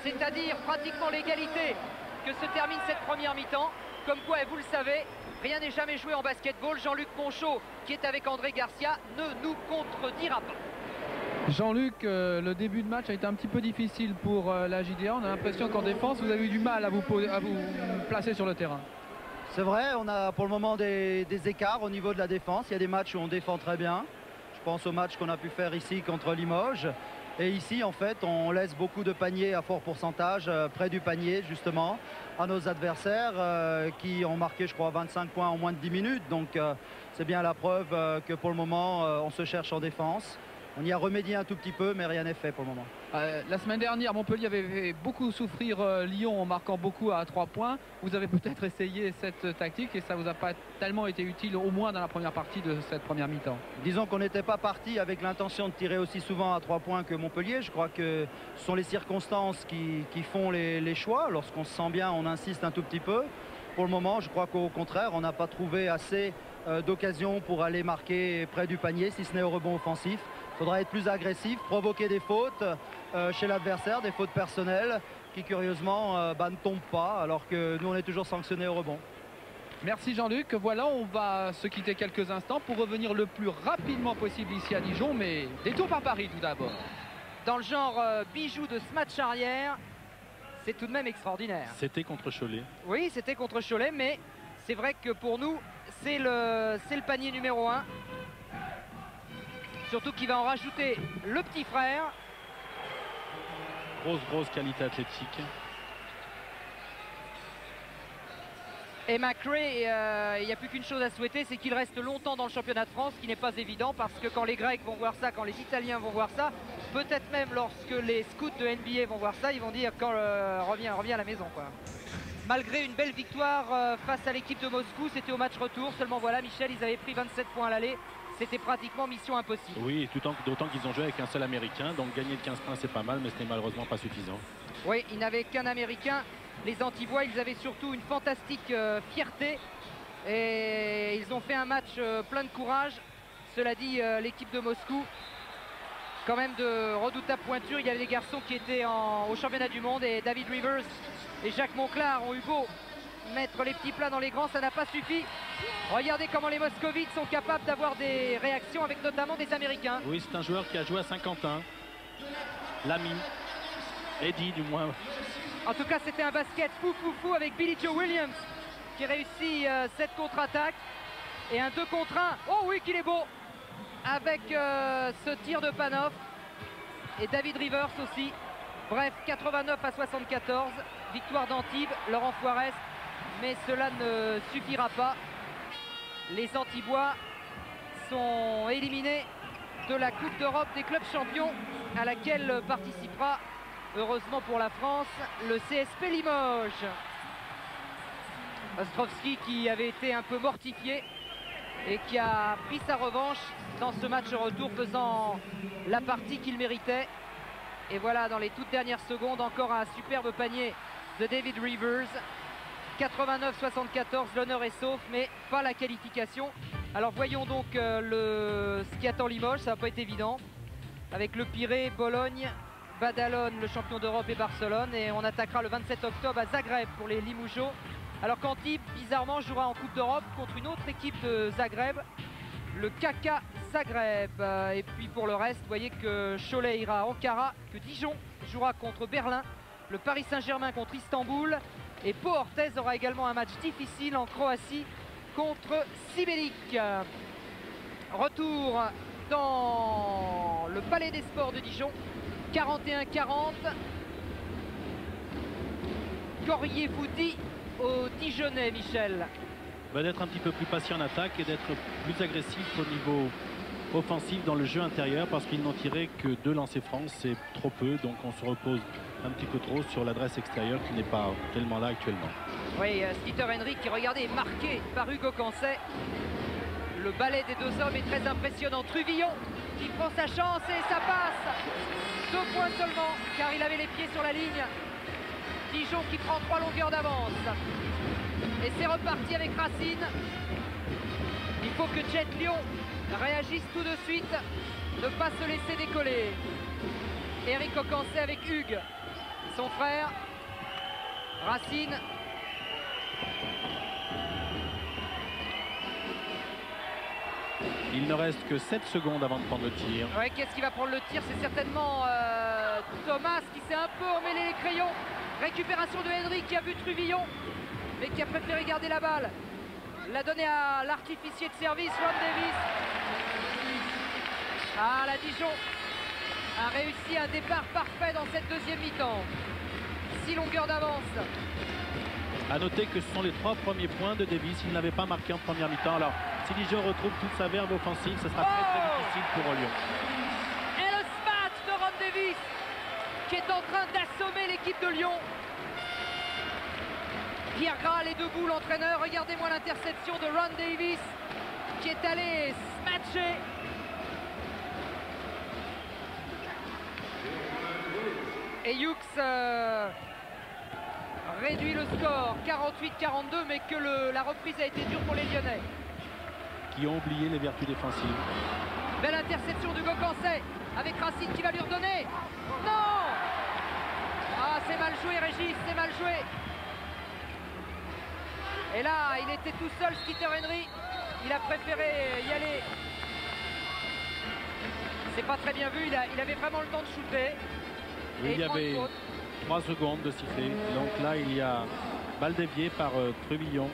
c'est-à-dire pratiquement l'égalité, que se termine cette première mi-temps. Comme quoi, et vous le savez, rien n'est jamais joué en basketball. Jean-Luc Ponchot, qui est avec André Garcia, ne nous contredira pas. Jean-Luc, le début de match a été un petit peu difficile pour la JDA. On a l'impression qu'en défense, vous avez eu du mal à vous placer sur le terrain. C'est vrai, on a pour le moment des écarts au niveau de la défense. Il y a des matchs où on défend très bien. Je pense au match qu'on a pu faire ici contre Limoges. Et ici, en fait, on laisse beaucoup de paniers à fort pourcentage, près du panier, justement, à nos adversaires qui ont marqué, je crois, 25 points en moins de 10 minutes. Donc, c'est bien la preuve que pour le moment, on se cherche en défense. On y a remédié un tout petit peu, mais rien n'est fait pour le moment. La semaine dernière, Montpellier avait fait beaucoup souffrir Lyon en marquant beaucoup à 3 points. Vous avez peut-être essayé cette tactique et ça vous a pas tellement été utile, au moins dans la première partie de cette première mi-temps. Disons qu'on n'était pas parti avec l'intention de tirer aussi souvent à 3 points que Montpellier. Je crois que ce sont les circonstances qui font les choix. Lorsqu'on se sent bien, on insiste un tout petit peu. Pour le moment, je crois qu'au contraire, on n'a pas trouvé assez d'occasions pour aller marquer près du panier, si ce n'est au rebond offensif. Il faudra être plus agressif, provoquer des fautes chez l'adversaire, des fautes personnelles qui curieusement ne tombent pas, alors que nous on est toujours sanctionnés au rebond. Merci Jean-Luc. Voilà, on va se quitter quelques instants pour revenir le plus rapidement possible ici à Dijon, mais détour par Paris tout d'abord. Dans le genre bijou de ce match arrière, c'est tout de même extraordinaire. C'était contre Cholet. Oui, c'était contre Cholet, mais c'est vrai que pour nous, c'est le panier numéro 1. Surtout qu'il va en rajouter le petit frère. Grosse qualité athlétique. Et McRae, il n'y a plus qu'une chose à souhaiter, c'est qu'il reste longtemps dans le championnat de France, ce qui n'est pas évident, parce que quand les Grecs vont voir ça, quand les Italiens vont voir ça, peut-être même lorsque les scouts de NBA vont voir ça, ils vont dire quand revient à la maison, quoi. Malgré une belle victoire face à l'équipe de Moscou, c'était au match retour. Seulement voilà, Michel, ils avaient pris 27 points à l'aller. C'était pratiquement mission impossible. Oui, d'autant qu'ils ont joué avec un seul Américain, donc gagner de 15 points c'est pas mal, mais ce n'est malheureusement pas suffisant. Oui, ils n'avaient qu'un Américain. Les Antibois, ils avaient surtout une fantastique fierté et ils ont fait un match plein de courage. Cela dit, l'équipe de Moscou, quand même de redoutable pointure. Il y avait des garçons qui étaient au championnat du monde et David Rivers et Jacques Monclar ont eu beau mettre les petits plats dans les grands, ça n'a pas suffi. Regardez comment les Moscovites sont capables d'avoir des réactions avec notamment des Américains. Oui, c'est un joueur qui a joué à Saint-Quentin. L'ami, Eddie du moins. En tout cas, c'était un basket fou avec Billy Joe Williams qui réussit cette contre-attaque. Et un 2 contre 1. Oh oui, qu'il est beau! Avec ce tir de Panov. Et David Rivers aussi. Bref, 89-74. Victoire d'Antibes, Laurent Foirest. Mais cela ne suffira pas. Les Antibois sont éliminés de la Coupe d'Europe des clubs champions à laquelle participera, heureusement pour la France, le CSP Limoges. Ostrovski qui avait été un peu mortifié et qui a pris sa revanche dans ce match retour, faisant la partie qu'il méritait. Et voilà, dans les toutes dernières secondes, encore un superbe panier de David Rivers. 89-74, l'honneur est sauf, mais pas la qualification. Alors voyons donc ce qui attend Limoges, ça va pas être évident. Avec le Pirée, Bologne, Badalone, le champion d'Europe, et Barcelone. Et on attaquera le 27 octobre à Zagreb pour les Limougeaux. Alors qu'Antibes, bizarrement, jouera en Coupe d'Europe contre une autre équipe de Zagreb, le KK Zagreb. Et puis pour le reste, vous voyez que Cholet ira à Ankara, que Dijon jouera contre Berlin, le Paris Saint-Germain contre Istanbul. Et Pau Orthez aura également un match difficile en Croatie contre Sibelik. Retour dans le Palais des Sports de Dijon. 41-40. Qu'auriez-vous dit aux Dijonnais, Michel? D'être un petit peu plus patient en attaque et d'être plus agressif au niveau offensif dans le jeu intérieur, parce qu'ils n'ont tiré que 2 lancers francs, c'est trop peu, donc on se repose un petit peu trop sur l'adresse extérieure qui n'est pas tellement là actuellement. Oui, Skeeter Henry qui, regardez, est marqué par Hugo Cancet. Le balai des 2 hommes est très impressionnant. Truvillon qui prend sa chance et ça passe. 2 points seulement car il avait les pieds sur la ligne. Dijon qui prend 3 longueurs d'avance. Et c'est reparti avec Racine. Il faut que Jet Lyon réagisse tout de suite, ne pas se laisser décoller. Eric Ocancé avec Hugues, son frère. Racine. Il ne reste que 7 secondes avant de prendre le tir. Ouais, qu'est-ce qui va prendre le tir? C'est certainement Thomas qui s'est un peu emmêlé les crayons. Récupération de Henry qui a vu Truvillon, mais qui a préféré garder la balle. L'a donné à l'artificier de service, Ron Davis. Ah, la Dijon a réussi un départ parfait dans cette deuxième mi-temps. 6 longueurs d'avance. A noter que ce sont les 3 premiers points de Davis. Il n'avait pas marqué en première mi-temps. Alors, si Dijon retrouve toute sa verve offensive, ce sera très difficile pour Lyon. Et le smash de Ron Davis qui est en train d'assommer l'équipe de Lyon. Pierre Graal est debout, l'entraîneur. Regardez-moi l'interception de Ron Davis qui est allé smatcher. Et Hughes réduit le score 48-42, mais que la reprise a été dure pour les Lyonnais. Qui ont oublié les vertus défensives. Belle interception d'Hugo Cancet avec Racine qui va lui redonner. Non! Ah, c'est mal joué, Régis, c'est mal joué. Et là, il était tout seul, Skeeter Henry. Il a préféré y aller. C'est pas très bien vu, il avait vraiment le temps de shooter. Oui, il y avait 3 secondes de siffler. Donc là, il y a balle déviée par Truvillon.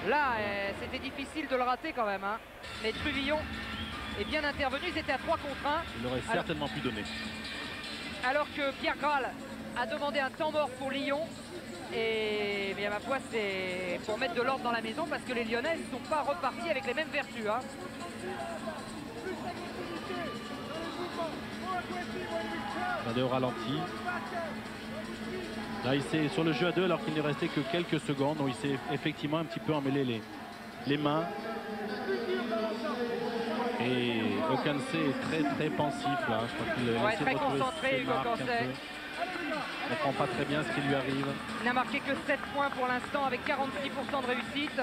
Là, c'était difficile de le rater quand même. Hein. Mais Truvillon est bien intervenu. Ils étaient à 3 contre 1. Il aurait certainement pu donner. Alors que Pierre Graal a demandé un temps mort pour Lyon. Et mais à ma foi, c'est pour mettre de l'ordre dans la maison parce que les Lyonnais ne sont pas repartis avec les mêmes vertus. Hein. Regardez au ralenti. Là, il s'est sur le jeu à 2 alors qu'il ne restait que quelques secondes. Donc il s'est effectivement un petit peu emmêlé les mains. Et Ocancé est très pensif là. Je crois qu'il est très concentré, Hugo Cancet. Il ne comprend pas très bien ce qui lui arrive. Il n'a marqué que 7 points pour l'instant avec 46% de réussite.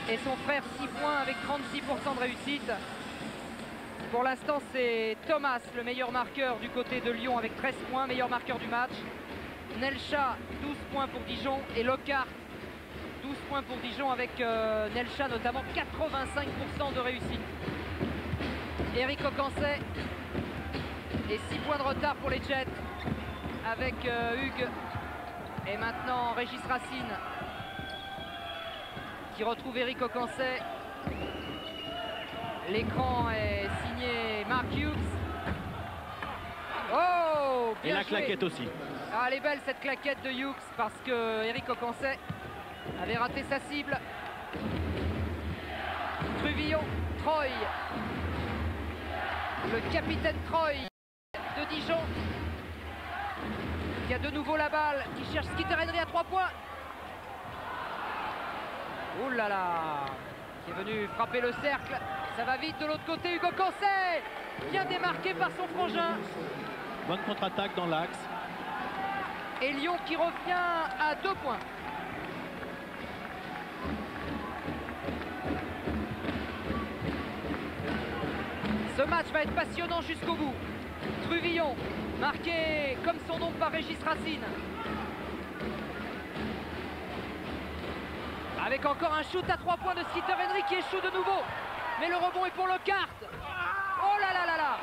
Et son frère 6 points avec 36% de réussite. Pour l'instant, c'est Thomas, le meilleur marqueur du côté de Lyon avec 13 points, meilleur marqueur du match. Nelcha, 12 points pour Dijon. Et Lockhart, 12 points pour Dijon avec Nelcha, notamment 85% de réussite. Eric Ocancet. Et 6 points de retard pour les Jets avec Hugues. Et maintenant, Régis Racine qui retrouve Eric Ocancet. L'écran est signé Mark Hughes. Oh, bien et la joué. claquette aussi. Ah, elle est belle cette claquette de Hughes parce que Eric Ocancet avait raté sa cible. Truvillon, Troy. Le capitaine Troy de Dijon qui a de nouveau la balle, qui cherche Skeeter Henry à 3 points. Ouh là là, qui est venu frapper le cercle. Ça va vite de l'autre côté, Hugo Cancet, bien démarqué par son frangin. Bonne contre-attaque dans l'axe. Et Lyon qui revient à 2 points. Ce match va être passionnant jusqu'au bout. Truvillon, marqué comme son nom par Régis Racine. Avec encore un shoot à 3 points de Skeeter Henry qui échoue de nouveau. Mais le rebond est pour Lockhart. Oh là là là là.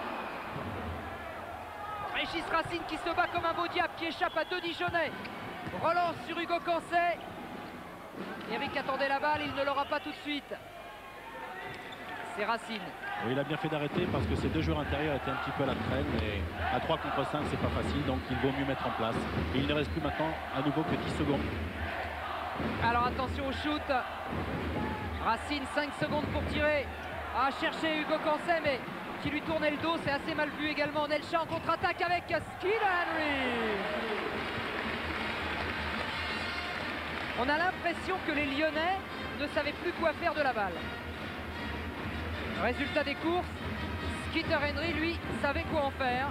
Régis Racine qui se bat comme un beau diable, qui échappe à 2 Dijonnais. Relance sur Hugo Cancet. Eric attendait la balle, il ne l'aura pas tout de suite. C'est Racine. Oui, il a bien fait d'arrêter parce que ces 2 joueurs intérieurs étaient un petit peu à la traîne. Et à 3 contre 5, c'est pas facile, donc il vaut mieux mettre en place. Et il ne reste plus maintenant à nouveau que 10 secondes. Alors attention au shoot. Racine, 5 secondes pour tirer. À chercher Hugo Cancet, mais qui lui tournait le dos, c'est assez mal vu également. Nelcha en contre-attaque avec Skeeter Henry. On a l'impression que les Lyonnais ne savaient plus quoi faire de la balle. Résultat des courses, Skeeter Henry, lui, savait quoi en faire.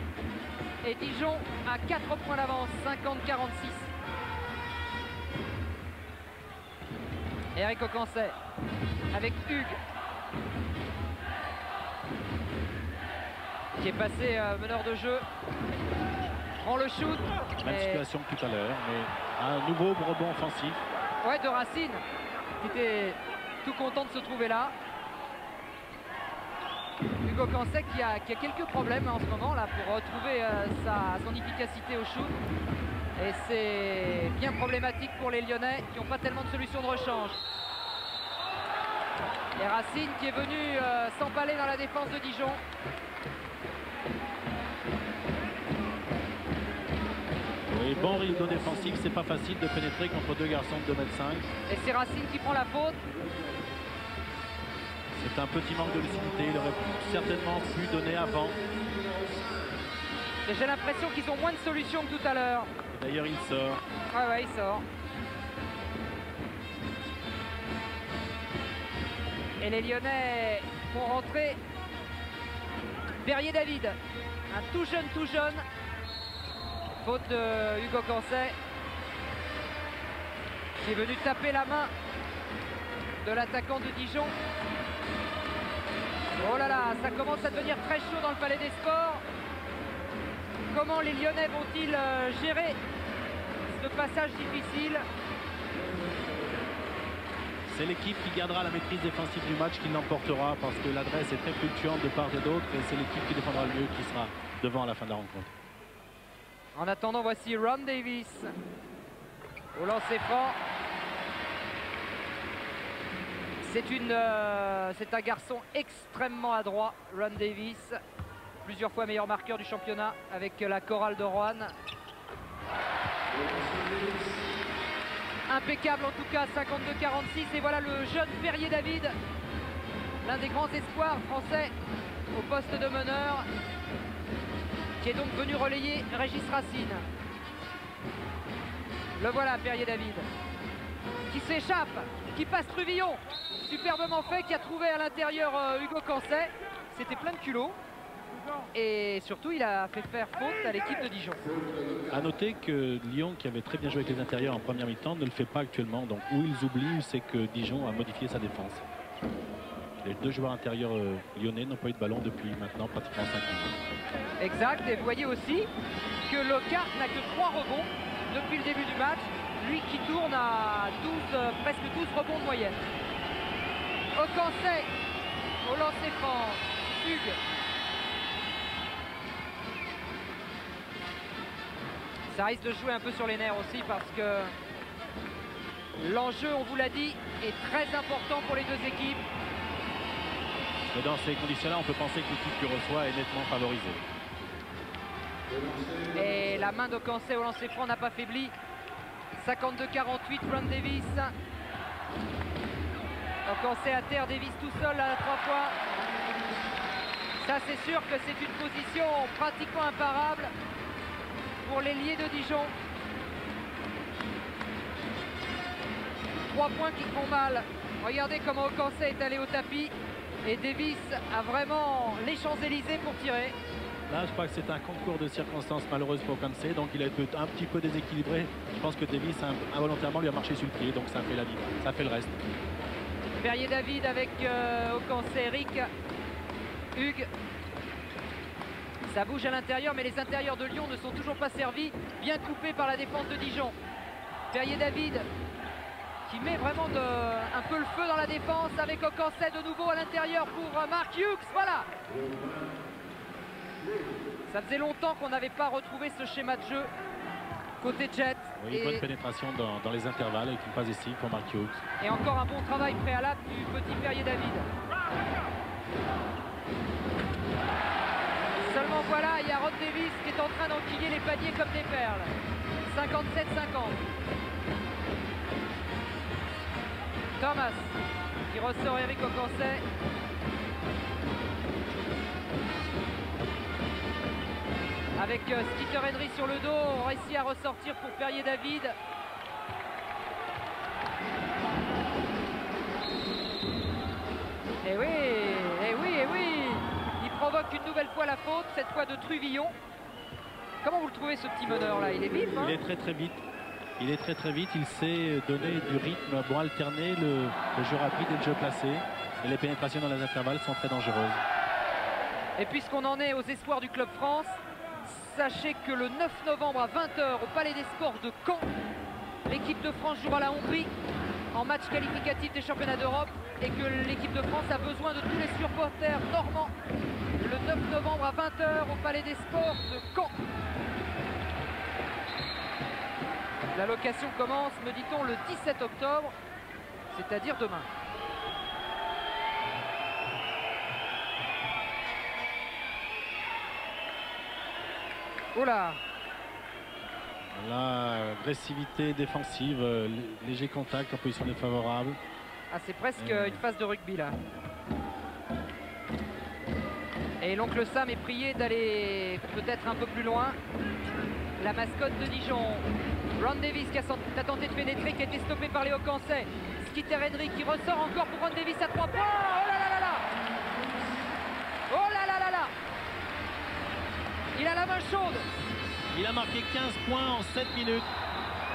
et Dijon à 4 points d'avance, 50-46. Eric Aucancet avec Hugues qui est passé meneur de jeu. Prend le shoot. Même situation que tout à l'heure, mais un nouveau rebond offensif. Ouais, de Racine qui était tout content de se trouver là. Hugo Aucancet qui a quelques problèmes en ce moment là pour retrouver son efficacité au shoot. Et c'est bien problématique pour les Lyonnais qui n'ont pas tellement de solutions de rechange. Et Racine qui est venu s'empaler dans la défense de Dijon. Et bon rideau défensif, c'est pas facile de pénétrer contre deux garçons de 2,5 m. Et c'est Racine qui prend la faute. C'est un petit manque de lucidité, il aurait certainement pu donner avant. Et j'ai l'impression qu'ils ont moins de solutions que tout à l'heure. D'ailleurs, il sort. Ouais, il sort. Et les Lyonnais vont rentrer. Berrier David, un tout jeune. Faute de Hugo Aucancet qui est venu taper la main de l'attaquant de Dijon. Oh là là, ça commence à devenir très chaud dans le Palais des Sports. Comment les Lyonnais vont-ils gérer ce passage difficile? C'est l'équipe qui gardera la maîtrise défensive du match qui l'emportera parce que l'adresse est très fluctuante de part et d'autre et c'est l'équipe qui défendra le mieux qui sera devant à la fin de la rencontre. En attendant, voici Ron Davis au lancer franc. C'est un garçon extrêmement adroit, Ron Davis. Plusieurs fois meilleur marqueur du championnat avec la chorale de Roanne. Impeccable en tout cas, 52-46. Et voilà le jeune Berrier David, l'un des grands espoirs français au poste de meneur, qui est donc venu relayer Régis Racine. Le voilà, Berrier David, qui s'échappe, qui passe Truvillon, superbement fait, qui a trouvé à l'intérieur Hugo Aucancet. C'était plein de culot. Et surtout, il a fait faire faute à l'équipe de Dijon. A noter que Lyon, qui avait très bien joué avec les intérieurs en première mi-temps, ne le fait pas actuellement. Donc où ils oublient, c'est que Dijon a modifié sa défense. Les deux joueurs intérieurs lyonnais n'ont pas eu de ballon depuis maintenant pratiquement 5 minutes. Exact, et vous voyez aussi que Lockhart n'a que 3 rebonds depuis le début du match. Lui qui tourne à 12, presque 12 rebonds de moyenne. Aucancet au lancer franc. Hugues. Ça risque de jouer un peu sur les nerfs aussi parce que l'enjeu, on vous l'a dit, est très important pour les deux équipes. Mais dans ces conditions-là, on peut penser que l'équipe qui reçoit est nettement favorisée. Et la main d'Aucancet au lancer franc n'a pas faibli. 52-48, Ron Davis. Aucancet à terre, Davis tout seul à 3 points. Ça, c'est sûr que c'est une position pratiquement imparable pour l'ailier de Dijon. 3 points qui font mal. Regardez comment Aucancet est allé au tapis. Et Davis a vraiment les Champs-Élysées pour tirer. Là, je crois que c'est un concours de circonstances malheureuses pour Aucancet. Donc il a été un petit peu déséquilibré. Je pense que Davis involontairement lui a marché sur le pied. Donc ça fait la vie. Ça fait le reste. Berrier David avec Aucancet, Eric, Hugues. Ça bouge à l'intérieur, mais les intérieurs de Lyon ne sont toujours pas servis. Bien coupés par la défense de Dijon. Berrier David qui met vraiment un peu le feu dans la défense avec Aucancet de nouveau à l'intérieur pour Mark Hughes. Voilà. Ça faisait longtemps qu'on n'avait pas retrouvé ce schéma de jeu côté Jet. Oui, bonne pénétration dans les intervalles avec une passe ici pour Mark Hughes. Et encore un bon travail préalable du petit Berrier David. Seulement voilà, il y a Ron Davis qui est en train d'enquiller les paniers comme des perles. 57-50. Thomas qui ressort Eric Aucancet. Avec Skeeter Henry sur le dos, on réussit à ressortir pour Berrier David. Et oui, il provoque une nouvelle fois la faute, cette fois de Truvillon. Comment vous le trouvez ce petit meneur là? Il est vif, hein? Il est très très vite. Il est très très vite. Il sait donner du rythme pour alterner le jeu rapide et le jeu placé. Et les pénétrations dans les intervalles sont très dangereuses. Et puisqu'on en est aux espoirs du Club France, sachez que le 9 novembre à 20 h au Palais des Sports de Caen, l'équipe de France jouera la Hongrie en match qualificatif des championnats d'Europe et que l'équipe de France a besoin de tous les supporters normands le 9 novembre à 20 h au Palais des Sports de Caen. La location commence, me dit-on, le 17 octobre, c'est-à-dire demain. Oula! La agressivité défensive, léger contact en position défavorable. Ah, c'est presque une phase de rugby là. Et l'oncle Sam est prié d'aller peut-être un peu plus loin. La mascotte de Dijon, Ron Davis qui a tenté de pénétrer, qui a été stoppé par Léo Cancet. Skeeter Henry qui ressort encore pour Ron Davis à 3 points. Oh là là là là! Oh là là là là! Il a la main chaude. Il a marqué 15 points en 7 minutes.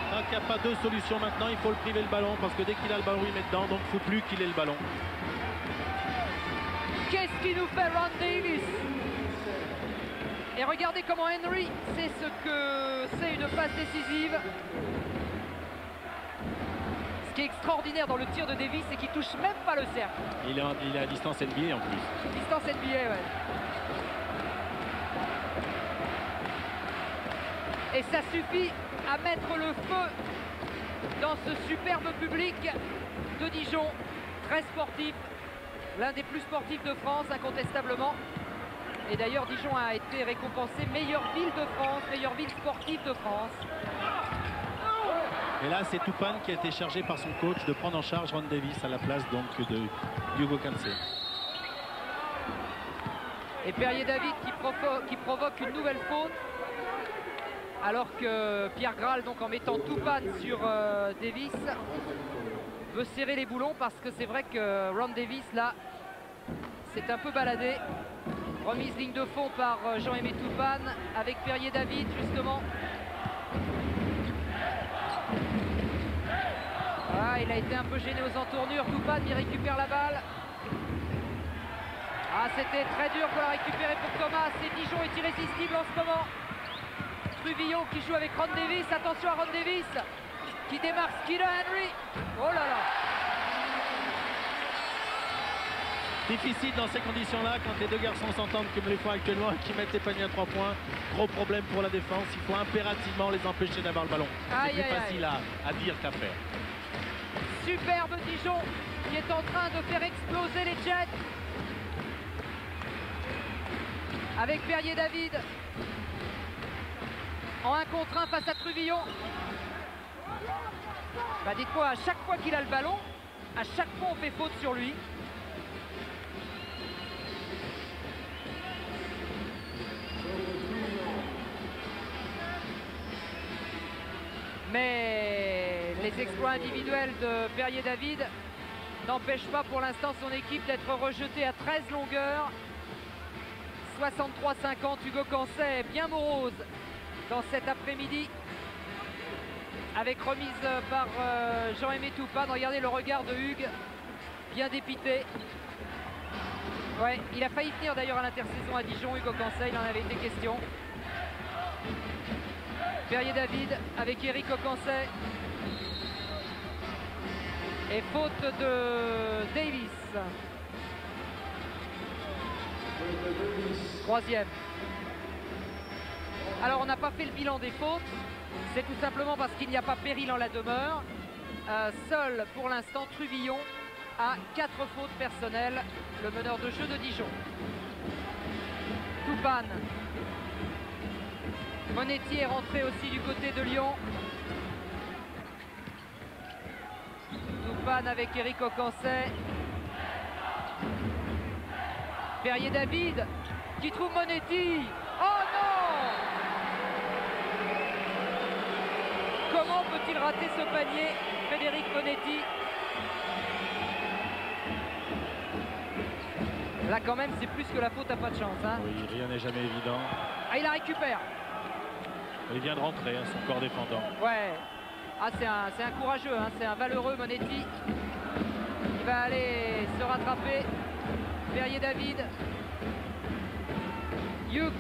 Tant qu'il n'y a pas de solution maintenant, il faut le priver le ballon parce que dès qu'il a le ballon, il met dedans. Donc il ne faut plus qu'il ait le ballon. Qu'est-ce qu'il nous fait Ron Davis? Et regardez comment Henry sait ce que c'est une passe décisive. Ce qui est extraordinaire dans le tir de Davis, c'est qu'il touche même pas le cercle. Il est à distance NBA en plus. Distance NBA, ouais. Et ça suffit à mettre le feu dans ce superbe public de Dijon, très sportif, l'un des plus sportifs de France incontestablement. Et d'ailleurs Dijon a été récompensé meilleure ville de France, meilleure ville sportive de France. Et là c'est Toupane qui a été chargé par son coach de prendre en charge Ron Davis à la place donc de Hugo Cancet. Et Perrier-David qui provoque une nouvelle faute. Alors que Pierre Graal, donc en mettant Toupane sur Davis, veut serrer les boulons parce que c'est vrai que Ron Davis là s'est un peu baladé. Remise ligne de fond par Jean-Aimé Toupane avec Perrier-David justement. Ah, il a été un peu gêné aux entournures. Toupane il récupère la balle. Ah, c'était très dur pour la récupérer pour Thomas. Et Dijon est irrésistible en ce moment. Truvillon qui joue avec Ron Davis. Attention à Ron Davis qui démarque Skeeter Henry. Oh là là! Difficile dans ces conditions-là quand les deux garçons s'entendent comme les font actuellement et qui mettent les paniers à 3 points. Gros problème pour la défense. Il faut impérativement les empêcher d'avoir le ballon. C'est plus facile à dire qu'à faire. Superbe Dijon qui est en train de faire exploser les Jets. Avec Perrier-David en 1 contre 1 face à Truvillon. Bah dites-moi, à chaque fois qu'il a le ballon, à chaque fois on fait faute sur lui. Mais les exploits individuels de Perrier-David n'empêchent pas pour l'instant son équipe d'être rejetée à 13 longueurs. 63-50, Hugo Cancet est bien morose dans cet après-midi. Avec remise par Jean-Aimé Toupane. Regardez le regard de Hugues, bien dépité. Ouais, il a failli tenir d'ailleurs à l'intersaison à Dijon, Hugo Cancet, il en avait été question. Perrier-David avec Eric Cancet. Et faute de Davis. 3e. Alors on n'a pas fait le bilan des fautes. C'est tout simplement parce qu'il n'y a pas péril en la demeure. Seul pour l'instant Truvillon a 4 fautes personnelles, le meneur de jeu de Dijon. Toupane. Monetti est rentré aussi du côté de Lyon. Toupane avec Eric Cancet. Perrier-David qui trouve Monetti. Oh non! Comment peut-il rater ce panier, Frédéric Monetti? Là quand même c'est plus que la faute à pas de chance. Hein. Oui, rien n'est jamais évident. Ah, il la récupère. Il vient de rentrer, hein, son corps défendant. Ouais. Ah, c'est un courageux, hein, c'est un valeureux Monetti. Il va aller se rattraper. Perrier David. Hughes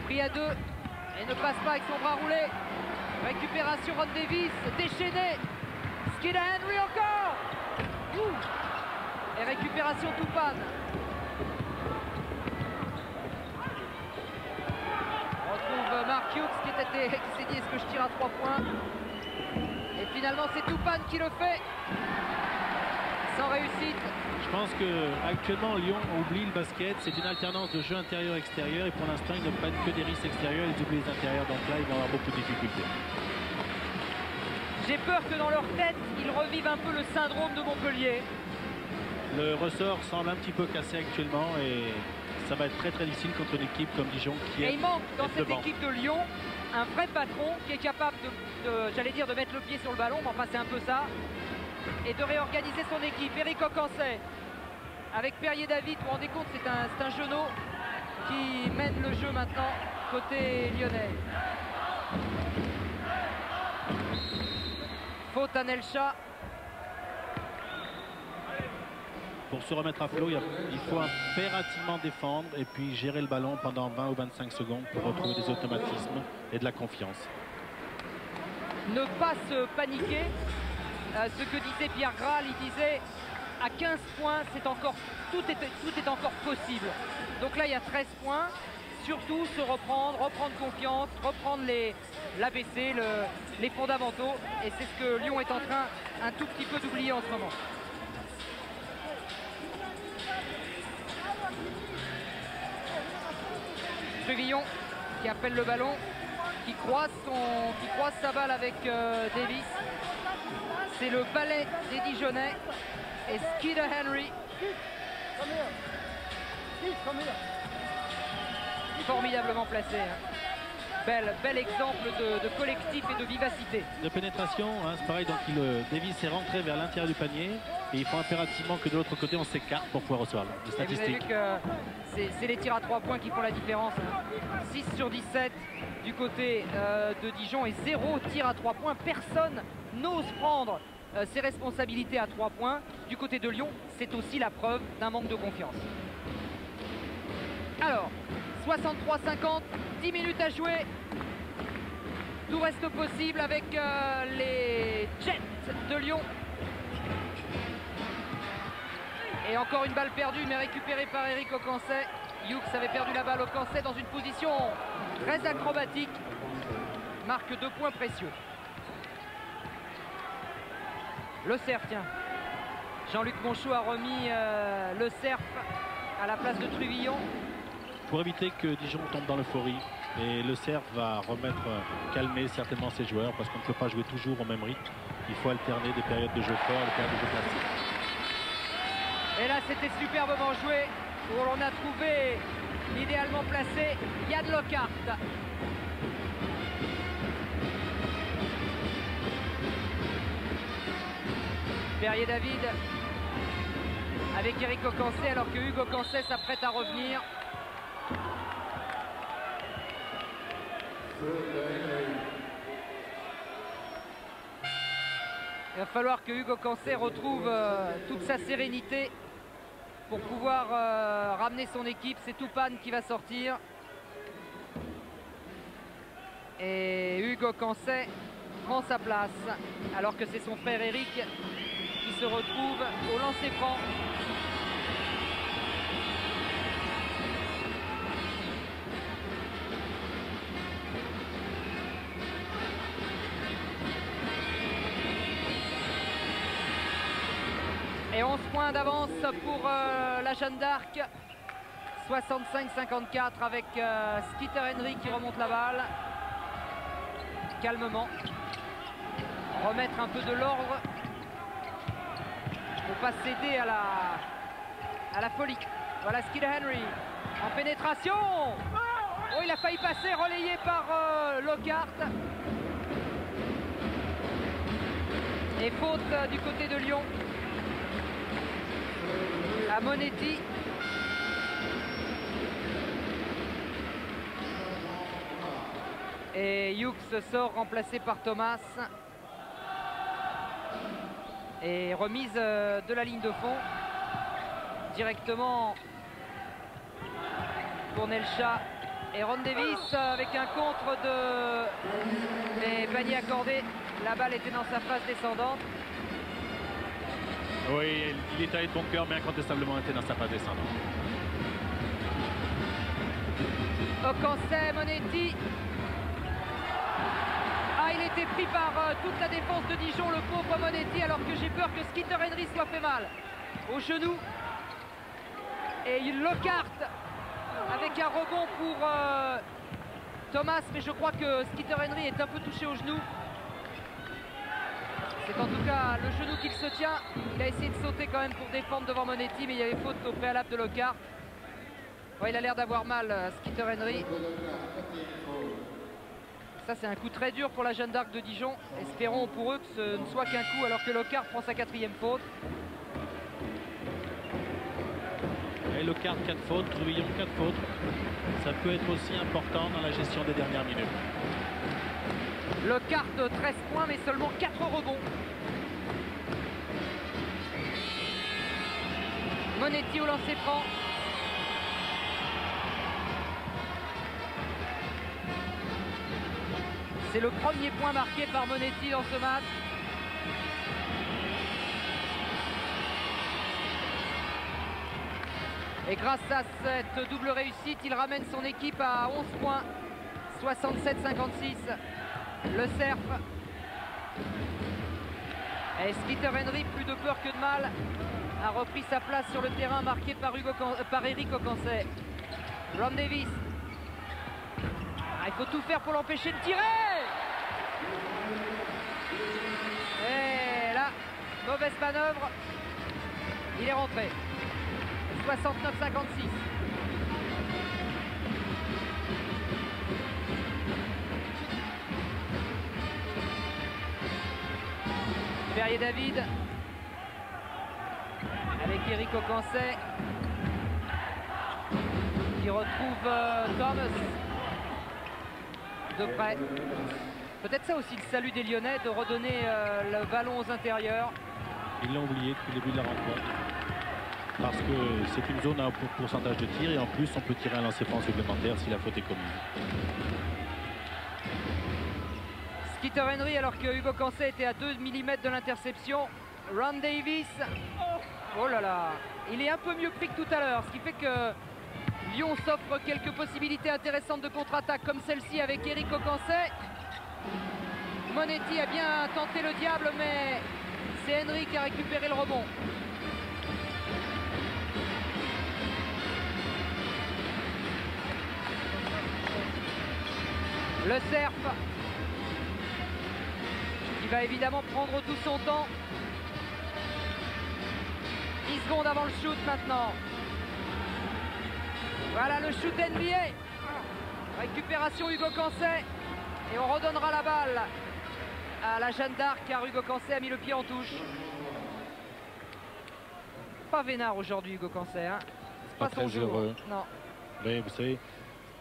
pris à 2 et ne passe pas avec son bras roulé. Récupération Ron Davis, déchaîné. Skinner Henry encore. Et récupération Toupane. On retrouve Mark Hughes qui s'est dit est-ce que je tire à 3 points. Et finalement c'est Toupane qui le fait. Sans réussite. Je pense qu'actuellement Lyon oublie le basket, c'est une alternance de jeu intérieur-extérieur et pour l'instant ils ne prennent que des risques extérieurs, ils oublient les intérieurs, donc là ils vont avoir beaucoup de difficultés. J'ai peur que dans leur tête ils revivent un peu le syndrome de Montpellier. Le ressort semble un petit peu cassé actuellement et ça va être très très difficile contre une équipe comme Dijon qui est. Et il manque dans cette devant. équipe de Lyon un vrai patron qui est capable j'allais dire de mettre le pied sur le ballon, mais enfin c'est un peu ça. Et de réorganiser son équipe. Eric Ocancet avec Perrier David, vous vous rendez compte, c'est un genou qui mène le jeu maintenant côté lyonnais. Faute à Nelcha. Pour se remettre à flot, il faut impérativement défendre et puis gérer le ballon pendant 20 ou 25 secondes pour retrouver des automatismes et de la confiance. Ne pas se paniquer. Ce que disait Pierre Graal, il disait à 15 points, tout est encore possible. Donc là, il y a 13 points. Surtout se reprendre confiance, reprendre l'ABC, les fondamentaux. Et c'est ce que Lyon est en train un tout petit peu d'oublier en ce moment. Truvillon qui appelle le ballon, qui croise sa balle avec Davis. C'est le balai des Dijonnais et Skinner Henry. Formidablement placé. Hein. Bel exemple de collectif et de vivacité. De pénétration, hein, c'est pareil, donc Davis est rentré vers l'intérieur du panier et il faut impérativement que de l'autre côté on s'écarte pour pouvoir recevoir les statistiques. Vous avez vu que c'est les tirs à 3 points qui font la différence. Hein. 6 sur 17 du côté de Dijon et 0 tir à 3 points. Personne n'ose prendre ses responsabilités à 3 points. Du côté de Lyon, c'est aussi la preuve d'un manque de confiance. Alors, 63-50, 10 minutes à jouer. Tout reste possible avec les Jets de Lyon. Et encore une balle perdue, mais récupérée par Eric Ocancet. Hughes avait perdu la balle. Ocancet dans une position très acrobatique. Marque 2 points précieux. Le cerf, tiens. Jean-Luc Monchot a remis le cerf à la place de Truvillon. Pour éviter que Dijon tombe dans l'euphorie. Et le cerf va calmer certainement ses joueurs parce qu'on ne peut pas jouer toujours au même rythme. Il faut alterner des périodes de jeu fort, des périodes de jeu classique. Et là, c'était superbement joué. Où l'on a trouvé idéalement placé Yann Lockhart. Perrier David avec Eric Ocancet alors que Hugo Ocancet s'apprête à revenir. Il va falloir que Hugo Ocancet retrouve toute sa sérénité pour pouvoir ramener son équipe. C'est Toupane qui va sortir. Et Hugo Ocancet prend sa place alors que c'est son frère Eric qui se retrouve au lancer franc. Et 11 points d'avance pour la Jeanne d'Arc. 65-54 avec Skinner Henry qui remonte la balle. Calmement. Remettre un peu de l'ordre. Pour pas céder à la folie. Voilà Skinner Henry en pénétration. Oh, il a failli passer, relayé par Lockhart. Et faute du côté de Lyon. À Monetti. Et Hughes sort remplacé par Thomas. Et remise de la ligne de fond. Directement pour Nelcha. Et Ron Davis avec un contre de... Mais panier accordé. La balle était dans sa phase descendante. Oui, il est allé de bon cœur, mais incontestablement était dans sa phase descendante. Ocancé, Monetti. Ah, il était pris par toute la défense de Dijon, le pauvre Monetti, alors que j'ai peur que Skeeter Henry soit fait mal au genou. Et il Lockhart avec un rebond pour Thomas, mais je crois que Skeeter Henry est un peu touché au genou. C'est en tout cas le genou qu'il se tient. Il a essayé de sauter quand même pour défendre devant Monetti, mais il y avait faute au préalable de Lockhart. Ouais, il a l'air d'avoir mal, Skeeter Henry. Ça, c'est un coup très dur pour la Jeanne d'Arc de Dijon. Espérons pour eux que ce ne soit qu'un coup, alors que Lockhart prend sa 4e faute. Et Lockhart 4 fautes, Truvillon 4 fautes. Ça peut être aussi important dans la gestion des dernières minutes. Lockhart 13 points, mais seulement 4 rebonds. Monetti au lancer franc. C'est le premier point marqué par Monetti dans ce match. Et grâce à cette double réussite, il ramène son équipe à 11 points. 67-56. Le cerf. Et Skeeter Henry, plus de peur que de mal, a repris sa place sur le terrain, marqué par Eric Ocancé. Ron Davis. Il faut tout faire pour l'empêcher de tirer. Et là, mauvaise manœuvre. Il est rentré. 69-56. Perrier-David avec Eric Ocancé qui retrouve Thomas de près. Peut-être ça aussi le salut des Lyonnais, de redonner le ballon aux intérieurs. Ils l'ont oublié depuis le début de la rencontre. Parce que c'est une zone à un pourcentage de tir et en plus on peut tirer un lancer franc supplémentaire si la faute est commise. Skeeter Henry, alors que Hugo Cancé était à 2 mm de l'interception. Ron Davis. Oh là là, il est un peu mieux pris que tout à l'heure, ce qui fait que Lyon s'offre quelques possibilités intéressantes de contre-attaque comme celle-ci avec Eric Ocancé. Monetti a bien tenté le diable, mais c'est Henry qui a récupéré le rebond. Le cerf qui va évidemment prendre tout son temps. 10 secondes avant le shoot maintenant. Voilà le shoot NBA. Récupération Hugo Cancé. Et on redonnera la balle à la Jeanne d'Arc car Hugo Cancé a mis le pied en touche. Pas vénard aujourd'hui Hugo Cancé. Hein. C'est pas pas son très jour. heureux. Non. Mais vous savez,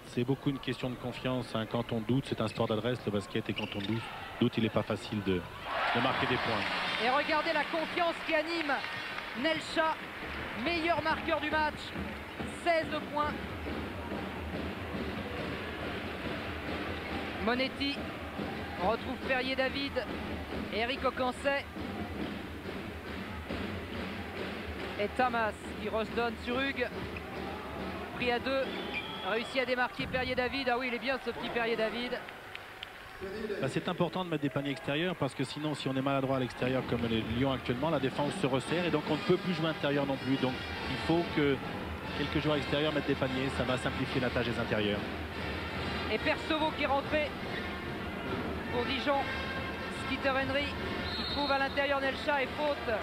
c'est beaucoup une question de confiance. Hein. Quand on doute, c'est un sport d'adresse, le basket. Et quand on doute, il n'est pas facile de marquer des points. Et regardez la confiance qui anime Nelcha, meilleur marqueur du match. 16 points. Monetti retrouve Perrier-David. Eric Ocancé. Et Thomas qui redonne sur Hugues. Pris à 2. Réussi à démarquer Perrier-David. Ah oui, il est bien ce petit Perrier-David. C'est important de mettre des paniers extérieurs parce que sinon, si on est maladroit à l'extérieur comme les Lyon actuellement, la défense se resserre et donc on ne peut plus jouer intérieur non plus. Donc il faut que quelques joueurs extérieurs mettent des paniers. Ça va simplifier la tâche des intérieurs. Et Perceval qui est rentré pour Dijon. Skeeter Henry qui trouve à l'intérieur Nelcha et faute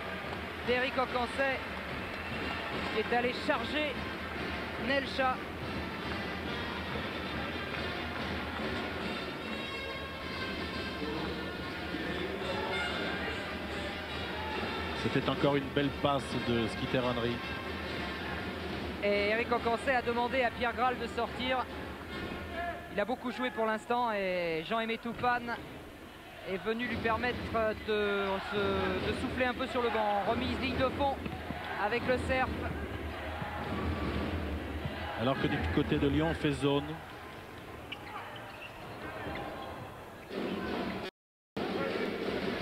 d'Eric Ocancé qui est allé charger Nelcha. C'était encore une belle passe de Skeeter Henry. Et Eric Ocancé a demandé à Pierre Graal de sortir. Il a beaucoup joué pour l'instant et Jean-Aimé Toupane est venu lui permettre de souffler un peu sur le banc. Remise ligne de fond avec le Cerf. Alors que du côté de Lyon, on fait zone.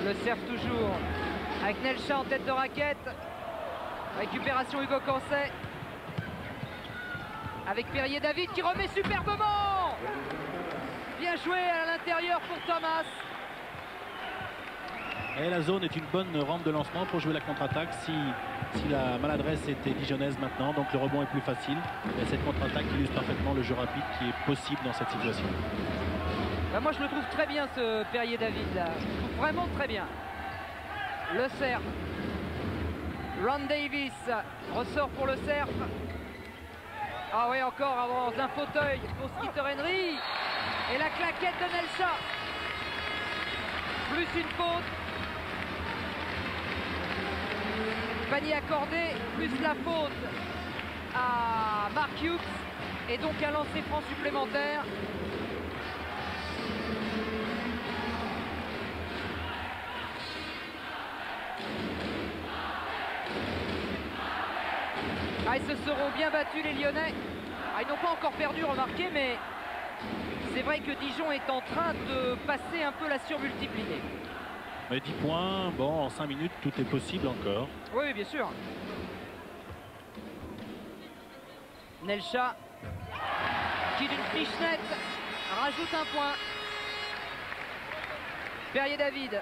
Le Cerf toujours avec Nelcha en tête de raquette. Récupération Hugo Cancet avec Perrier David qui remet superbement. Bien joué à l'intérieur pour Thomas. Et la zone est une bonne rampe de lancement pour jouer la contre-attaque si la maladresse était dijonnaise maintenant, donc le rebond est plus facile. Et cette contre-attaque illustre parfaitement le jeu rapide qui est possible dans cette situation. Bah moi je le trouve très bien ce Perrier David là, je le trouve vraiment très bien. Le Cerf. Ron Davis ressort pour le Cerf. Ah oui, encore avant un fauteuil pour Skeeter Henry. Et la claquette de Nelcha. Plus une faute. Panier accordé, plus la faute à Mark Hughes. Et donc un lancer franc supplémentaire. Ah, ils se seront bien battus les Lyonnais. Ah, ils n'ont pas encore perdu, remarquez, mais c'est vrai que Dijon est en train de passer un peu la surmultipliée. Mais 10 points, bon, en 5 minutes, tout est possible encore. Oui, bien sûr. Nelcha, qui d'une pichenette rajoute un point. Perrier David.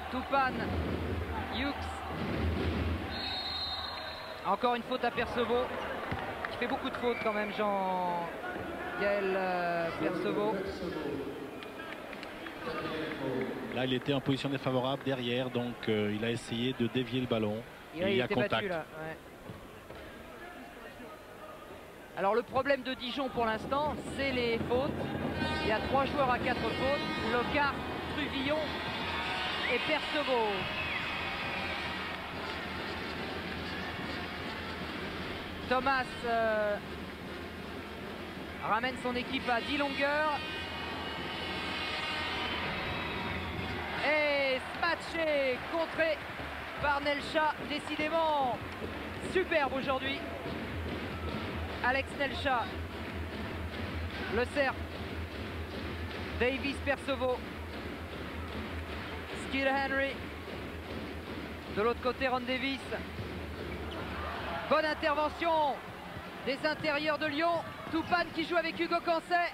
Toupane. Hughes. Encore une faute à Percevaux, qui fait beaucoup de fautes quand même, Jean-Gaël Percevaux. Là, il était en position défavorable derrière, donc il a essayé de dévier le ballon. Et il y a contact. Battu, là. Ouais. Alors le problème de Dijon pour l'instant, c'est les fautes. Il y a 3 joueurs à 4 fautes. Lockhart, Truvillon et Percevaux. Thomas ramène son équipe à 10 longueurs. Et smatché, contré par Nelcha. Décidément superbe aujourd'hui. Alex Nelcha. Le Cerf. Davis Percevaux. Skeeter Henry. De l'autre côté, Ron Davis. Bonne intervention des intérieurs de Lyon. Toupane qui joue avec Hugo Cancet.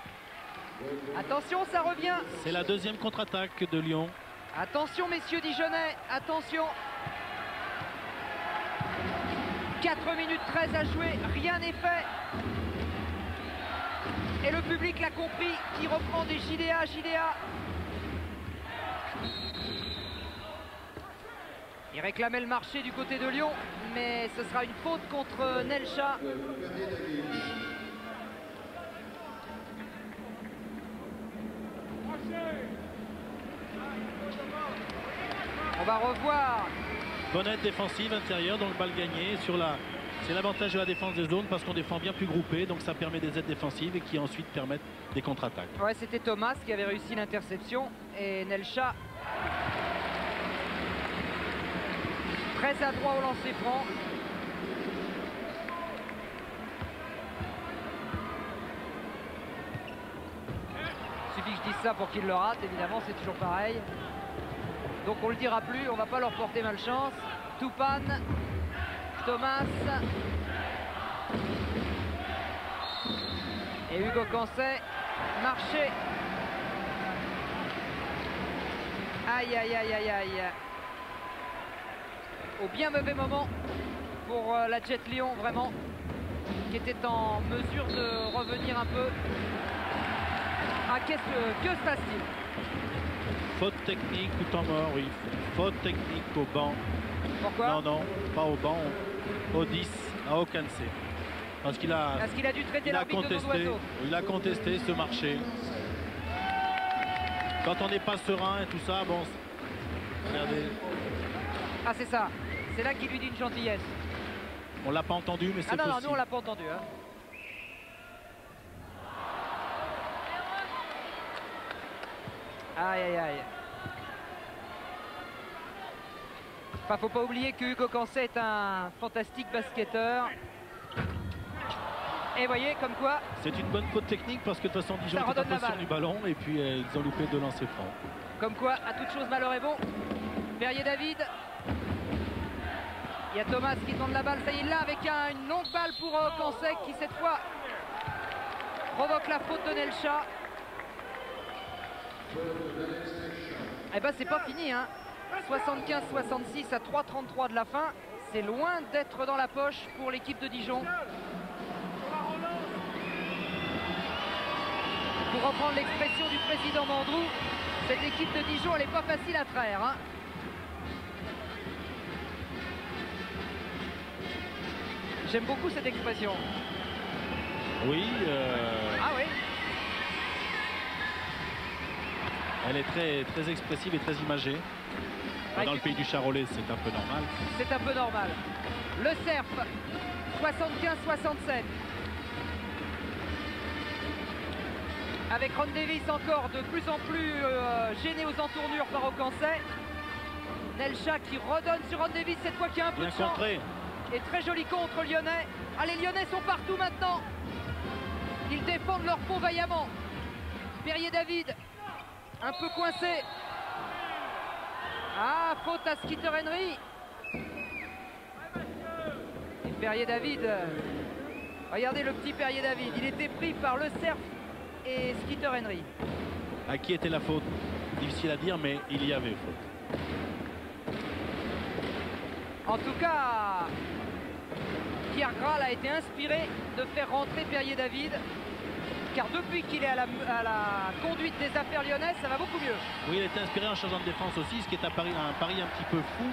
Attention, ça revient. C'est la deuxième contre-attaque de Lyon. Attention, messieurs dijonnais. Attention. 4 minutes 13 à jouer. Rien n'est fait. Et le public l'a compris. Qui reprend des JDA. Il réclamait le marché du côté de Lyon, mais ce sera une faute contre Nelcha. On va revoir. Bonne aide défensive intérieure, donc balle gagnée sur la. C'est l'avantage de la défense des zones parce qu'on défend bien plus groupé, donc ça permet des aides défensives et qui ensuite permettent des contre-attaques. Ouais, c'était Thomas qui avait réussi l'interception et Nelcha très adroit au lancer franc. Il suffit que je dise ça pour qu'il le rate, évidemment, c'est toujours pareil. Donc on le dira plus, on va pas leur porter malchance. Toupane, Thomas et Hugo Cancet. Marché. Aïe, aïe, aïe, aïe, aïe. Au bien mauvais moment pour la Jet Lyon, vraiment, qui était en mesure de revenir un peu. Ah, que se passe-t-il? Faute technique ou temps mort, oui. Faute technique au banc. Pourquoi? Non, pas au banc, au 10, à Ocancé. Parce qu'il a, dû traiter l'arbitre de Doiseau. Il a contesté ce marché. Quand on n'est pas serein et tout ça, bon, regardez. Ah, c'est ça. C'est là qu'il lui dit une gentillesse. On l'a pas entendu, mais c'est possible. Ah non, possible. nous on l'a pas entendu. Hein. Aïe, aïe, aïe. Enfin, faut pas oublier que Hugo Cancet est un fantastique basketteur. Et voyez, comme quoi... C'est une bonne faute technique parce que de toute façon, Dijon Ça était en redonne la possession balle. du ballon et puis ils ont loupé 2 lancers francs. Comme quoi, à toute chose, malheur est bon. Perrier David. Il y a Thomas qui tente la balle. Ça y est, là, avec une longue balle pour Cancet qui, cette fois, provoque la faute de Nelcha. Eh ben, c'est pas fini, hein. 75-66 à 3,33 de la fin. C'est loin d'être dans la poche pour l'équipe de Dijon. Pour reprendre l'expression du président Mandrou, cette équipe de Dijon, elle n'est pas facile à traire, hein. J'aime beaucoup cette expression. Oui, Ah oui, elle est très expressive et très imagée. Ouais, Dans le pays du Charolais, c'est un peu normal. c'est un peu normal. Le Cerf, 75-67. Avec Ron Davis encore de plus en plus gêné aux entournures par Aucancet. Nelcha qui redonne sur Ron Davis, cette fois qui a un peu Bien de chance. contré. Et très joli contre Lyonnais. Ah, les Lyonnais sont partout maintenant. Ils défendent leur peau vaillamment. Perrier David, un peu coincé. Ah, faute à Skeeter Henry. Et Perrier David, regardez le petit Perrier David, il était pris par le Cerf et Skeeter Henry. À qui était la faute? Difficile à dire, mais il y avait faute. En tout cas, Pierre Graal a été inspiré de faire rentrer Perrier David, car depuis qu'il est à la conduite des affaires lyonnaises, ça va beaucoup mieux. Oui, il a été inspiré en changeant de défense aussi, ce qui est un pari un petit peu fou,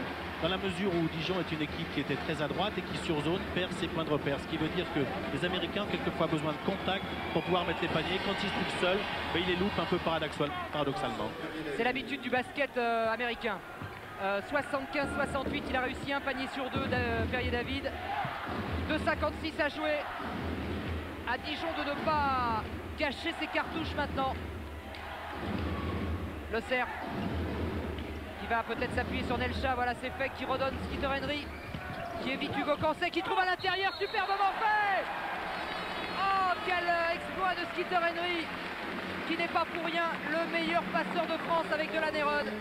dans la mesure où Dijon est une équipe qui était très à droite et qui sur zone perd ses points de repère. Ce qui veut dire que les Américains ont quelquefois besoin de contact pour pouvoir mettre les paniers. Quand ils se trouvent seuls, ben, ils les loupent un peu paradoxalement. C'est l'habitude du basket américain. 75-68, il a réussi un panier sur 2 de Perrier David. 2,56 à jouer. À Dijon de ne pas cacher ses cartouches maintenant. Le Cerf qui va peut-être s'appuyer sur Nelcha. Voilà, c'est fait, qui redonne Skeeter Henry, qui évite Hugo Cancet, qui trouve à l'intérieur. Superbement fait. Oh, quel exploit de Skeeter Henry, qui n'est pas pour rien le meilleur passeur de France avec de la Nérode.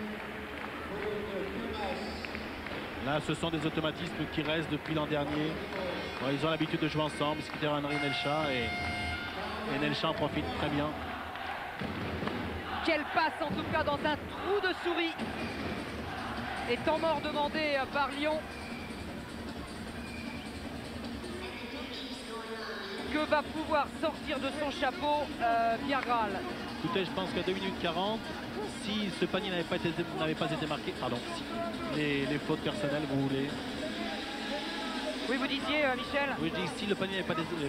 Là, ce sont des automatismes qui restent depuis l'an dernier. Bon, ils ont l'habitude de jouer ensemble, Skeeter Henry, Nelcha, et Nelcha en profite très bien. Quelle passe en tout cas dans un trou de souris. Et temps mort demandé par Lyon. Que va pouvoir sortir de son chapeau Pierre Graal? Écoutez, je pense qu'à 2 minutes 40, si ce panier n'avait pas été marqué, pardon, si les fautes personnelles, vous voulez. Oui, vous disiez, Michel? Oui, je dis si le panier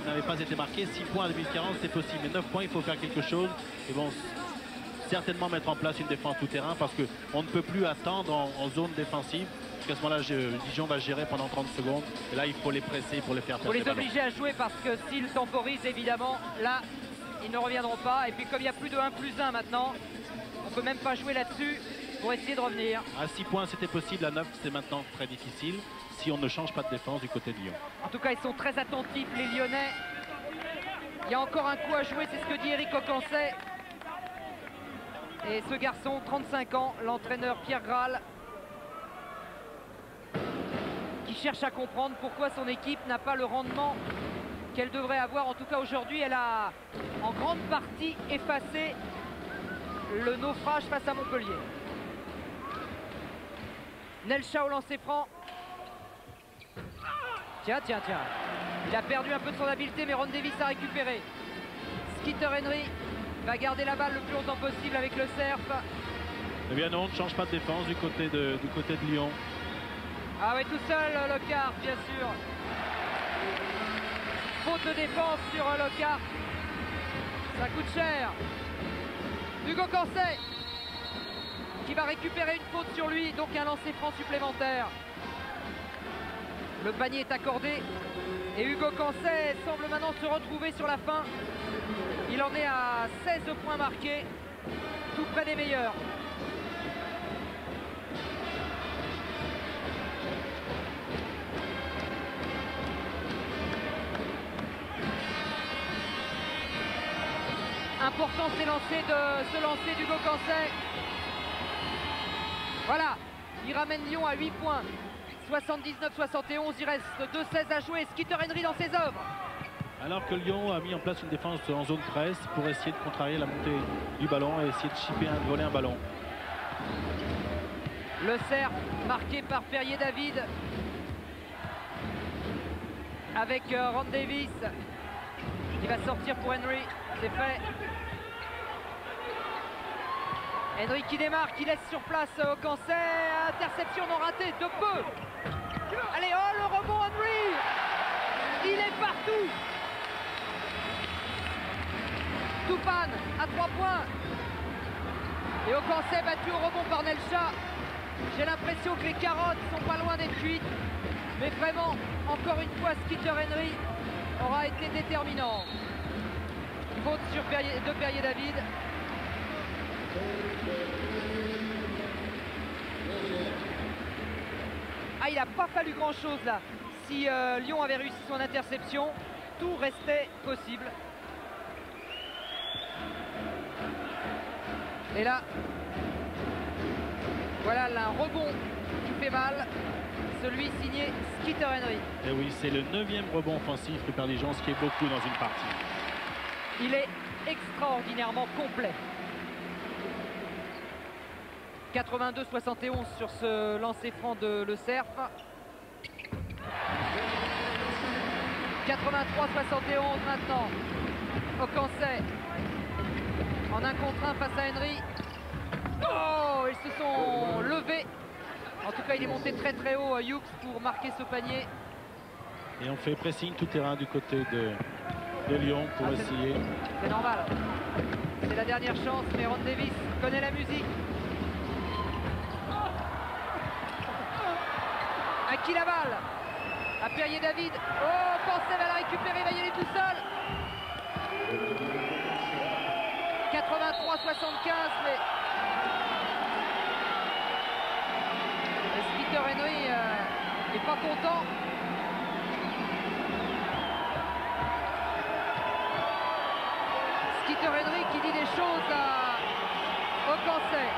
n'avait pas été marqué, 6 points à 2 minutes 40, c'est possible. Mais 9 points, il faut faire quelque chose. Et bon, certainement mettre en place une défense tout-terrain parce qu'on ne peut plus attendre en zone défensive. Parce qu'à ce moment-là, Dijon va gérer pendant 30 secondes. Et là, il faut les presser pour les faire Il faut perdre les les ballons. obliger à jouer parce que s'ils temporisent, évidemment, là, ils ne reviendront pas. Et puis comme il y a plus de 1+1 maintenant, on ne peut même pas jouer là-dessus pour essayer de revenir. À 6 points, c'était possible. À 9, c'est maintenant très difficile si on ne change pas de défense du côté de Lyon. En tout cas, ils sont très attentifs, les Lyonnais. Il y a encore un coup à jouer, c'est ce que dit Eric Aucancet. Et ce garçon, 35 ans, l'entraîneur Pierre Graal, qui cherche à comprendre pourquoi son équipe n'a pas le rendement qu'elle devrait avoir. En tout cas, aujourd'hui, elle a en grande partie effacé le naufrage face à Montpellier. Nelcha au lancer franc. Tiens. Il a perdu un peu de son habileté, mais Ron Davis a récupéré. Skeeter Henry va garder la balle le plus longtemps possible avec le Cerf. Eh bien non, on ne change pas de défense du côté de Lyon. Ah oui, tout seul, Lockhart, bien sûr. Faute de défense sur Lockhart. Ça coûte cher. Hugo Cancet qui va récupérer une faute sur lui, donc un lancer franc supplémentaire. Le panier est accordé et Hugo Cancet semble maintenant se retrouver sur la fin. Il en est à 16 points marqués. tout près des meilleurs. Important de se lancer d'Hugo Cancet. Voilà, il ramène Lyon à 8 points. 79-71, il reste 2-16 à jouer. Skeeter Henry dans ses œuvres. Alors que Lyon a mis en place une défense en zone presse pour essayer de contrarier la montée du ballon et essayer de chipper, de voler un ballon. Le cerf marqué par Perrier-David. Avec Ron Davis qui va sortir pour Henry. C'est fait. Henry qui démarre, qui laisse sur place Cancet. Interception non ratée de peu. Allez, oh le rebond Henry. Il est partout. Toupane à 3 points. Et Cancet battu au rebond par Nelcha. J'ai l'impression que les carottes sont pas loin d'être cuites. Mais vraiment, encore une fois, Skeeter Henry aura été déterminant. Faute sur Perrier-David. Ah, il n'a pas fallu grand-chose là. Si Lyon avait réussi son interception, tout restait possible. Et là, voilà un rebond qui fait mal. Celui signé Skeeter Henry. Et oui, c'est le 9e rebond offensif de Perdigeon, ce qui est beaucoup dans une partie. Il est extraordinairement complet. 82-71 sur ce lancer franc de Le Cerf. 83-71 maintenant. Cancet en 1 contre 1 face à Henry. Oh, ils se sont levés. En tout cas, il est monté très très haut, Hughes, pour marquer ce panier. Et on fait pressing tout terrain du côté de Lyon pour essayer. C'est normal. C'est la dernière chance, mais Ron Davis connaît la musique. À qui la balle? À Perrier-David. Oh, Cancet va la récupérer, va y aller tout seul. 83-75, mais Skeeter Henry n'est pas content. Skeeter Henry qui dit des choses à Cancet.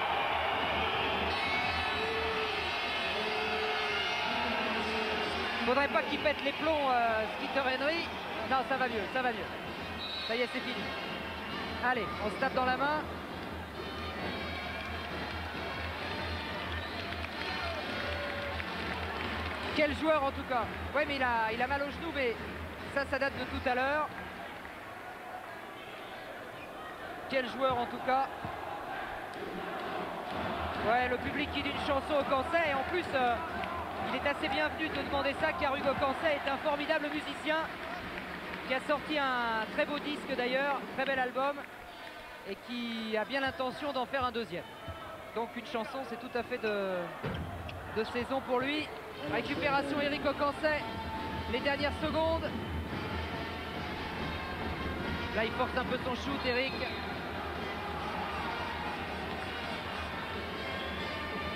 Faudrait pas qu'il pète les plombs, Skeeter Henry. Non, ça va mieux, ça va mieux. Ça y est, c'est fini. Allez, on se tape dans la main. Quel joueur en tout cas. Ouais, mais il a mal au genou, mais ça date de tout à l'heure. Quel joueur en tout cas. Ouais, le public qui dit une chanson au Cancet. Et en plus, il est assez bienvenu de demander ça, car Hugo Cancet est un formidable musicien qui a sorti un très beau disque d'ailleurs, très bel album, et qui a bien l'intention d'en faire un deuxième. Donc une chanson, c'est tout à fait de saison pour lui. Récupération Eric Cancet, les dernières secondes. Là, il force un peu son shoot, Eric.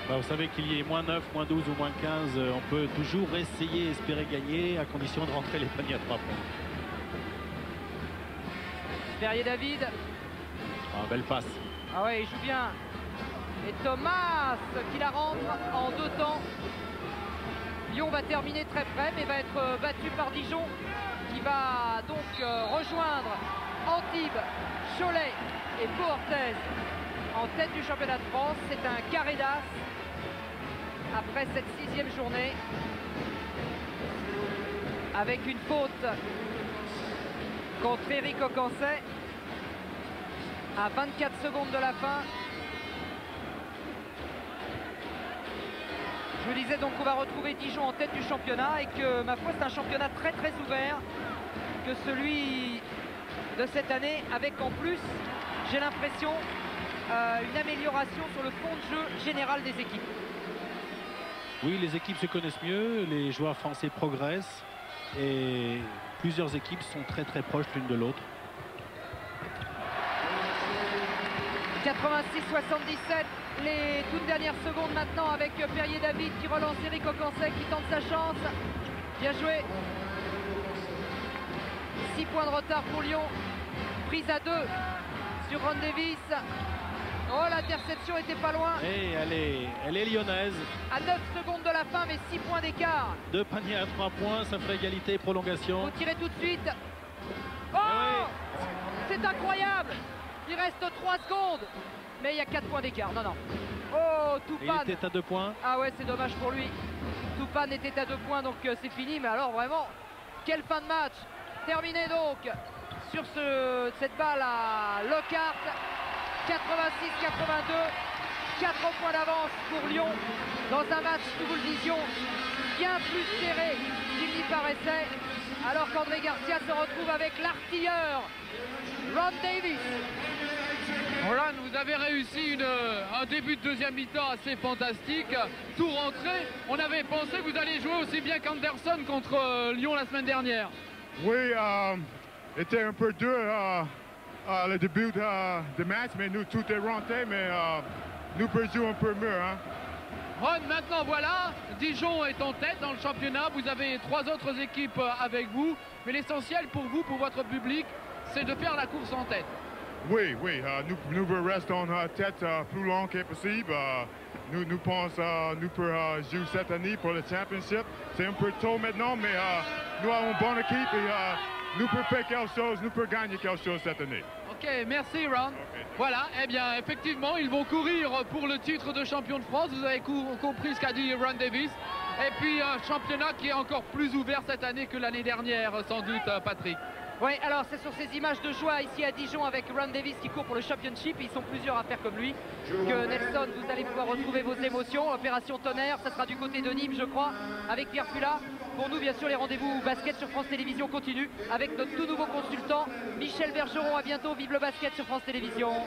Bah, vous savez qu'il y ait moins 9, moins 12 ou moins 15, on peut toujours essayer, espérer gagner, à condition de rentrer les paniers à 3 points. Perrier-David. Ah, belle passe. Ah ouais, il joue bien. Et Thomas qui la rentre en 2 temps. Lyon va terminer très près, mais va être battu par Dijon, qui va donc rejoindre Antibes, Cholet et Pau Orthez en tête du championnat de France. C'est un carré d'as après cette 6e journée, avec une faute contre Eric Cancet à 24 secondes de la fin. Je vous disais donc qu'on va retrouver Dijon en tête du championnat et que, ma foi, c'est un championnat très très ouvert que celui de cette année, avec en plus, j'ai l'impression, une amélioration sur le fond de jeu général des équipes. Oui, les équipes se connaissent mieux, les joueurs français progressent et plusieurs équipes sont très très proches l'une de l'autre. 86-77, les toutes dernières secondes maintenant avec Perrier David qui relance Eric Ocansec qui tente sa chance. Bien joué. 6 points de retard pour Lyon. Prise à 2 sur Ron Davis. Oh, l'interception était pas loin. Et elle est lyonnaise. À 9 secondes de la fin, mais 6 points d'écart. 2 paniers à 3 points, ça ferait égalité, prolongation. Faut tirer tout de suite. Oh, c'est incroyable. Il reste 3 secondes. Mais il y a 4 points d'écart. Non, non. Oh, Toupane. Il était à 2 points. Ah ouais, c'est dommage pour lui. Toupane était à 2 points, donc c'est fini. Mais alors vraiment, quelle fin de match. Terminé donc sur cette balle à Lockhart. 86-82. 4 points d'avance pour Lyon. Dans un match, nous vous le disions, bien plus serré qu'il n'y paraissait. Alors qu'André Garcia se retrouve avec l'artilleur Ron Davis. Ron, vous avez réussi un début de deuxième mi-temps assez fantastique, tout rentré. On avait pensé que vous alliez jouer aussi bien qu'Anderson contre Lyon la semaine dernière. Oui, c'était un peu dur le début de match, mais nous tout est rentré, mais nous peut jouer un peu mieux. Hein. Ron, maintenant voilà, Dijon est en tête dans le championnat, vous avez 3 autres équipes avec vous, mais l'essentiel pour vous, pour votre public, c'est de faire la course en tête. Oui, oui, nous voulons rester en tête plus long que possible. Nous pensons nous pouvons jouer cette année pour le championship. C'est un peu tôt maintenant, mais nous avons une bonne équipe et nous pouvons faire quelque chose, nous pouvons gagner quelque chose cette année. Ok, merci Ron. Okay. Voilà, eh bien effectivement, ils vont courir pour le titre de champion de France. Vous avez compris ce qu'a dit Ron Davis. Et puis un championnat qui est encore plus ouvert cette année que l'année dernière, sans doute, Patrick. Oui, alors c'est sur ces images de joie ici à Dijon avec Ron Davis qui court pour le championship. Ils sont plusieurs à faire comme lui. Que Nelson, vous allez pouvoir retrouver vos émotions. Opération Tonnerre, ça sera du côté de Nîmes, je crois, avec Pierre Fula. Pour nous, bien sûr, les rendez-vous basket sur France Télévisions continuent avec notre tout nouveau consultant, Michel Bergeron. À bientôt, vive le basket sur France Télévisions.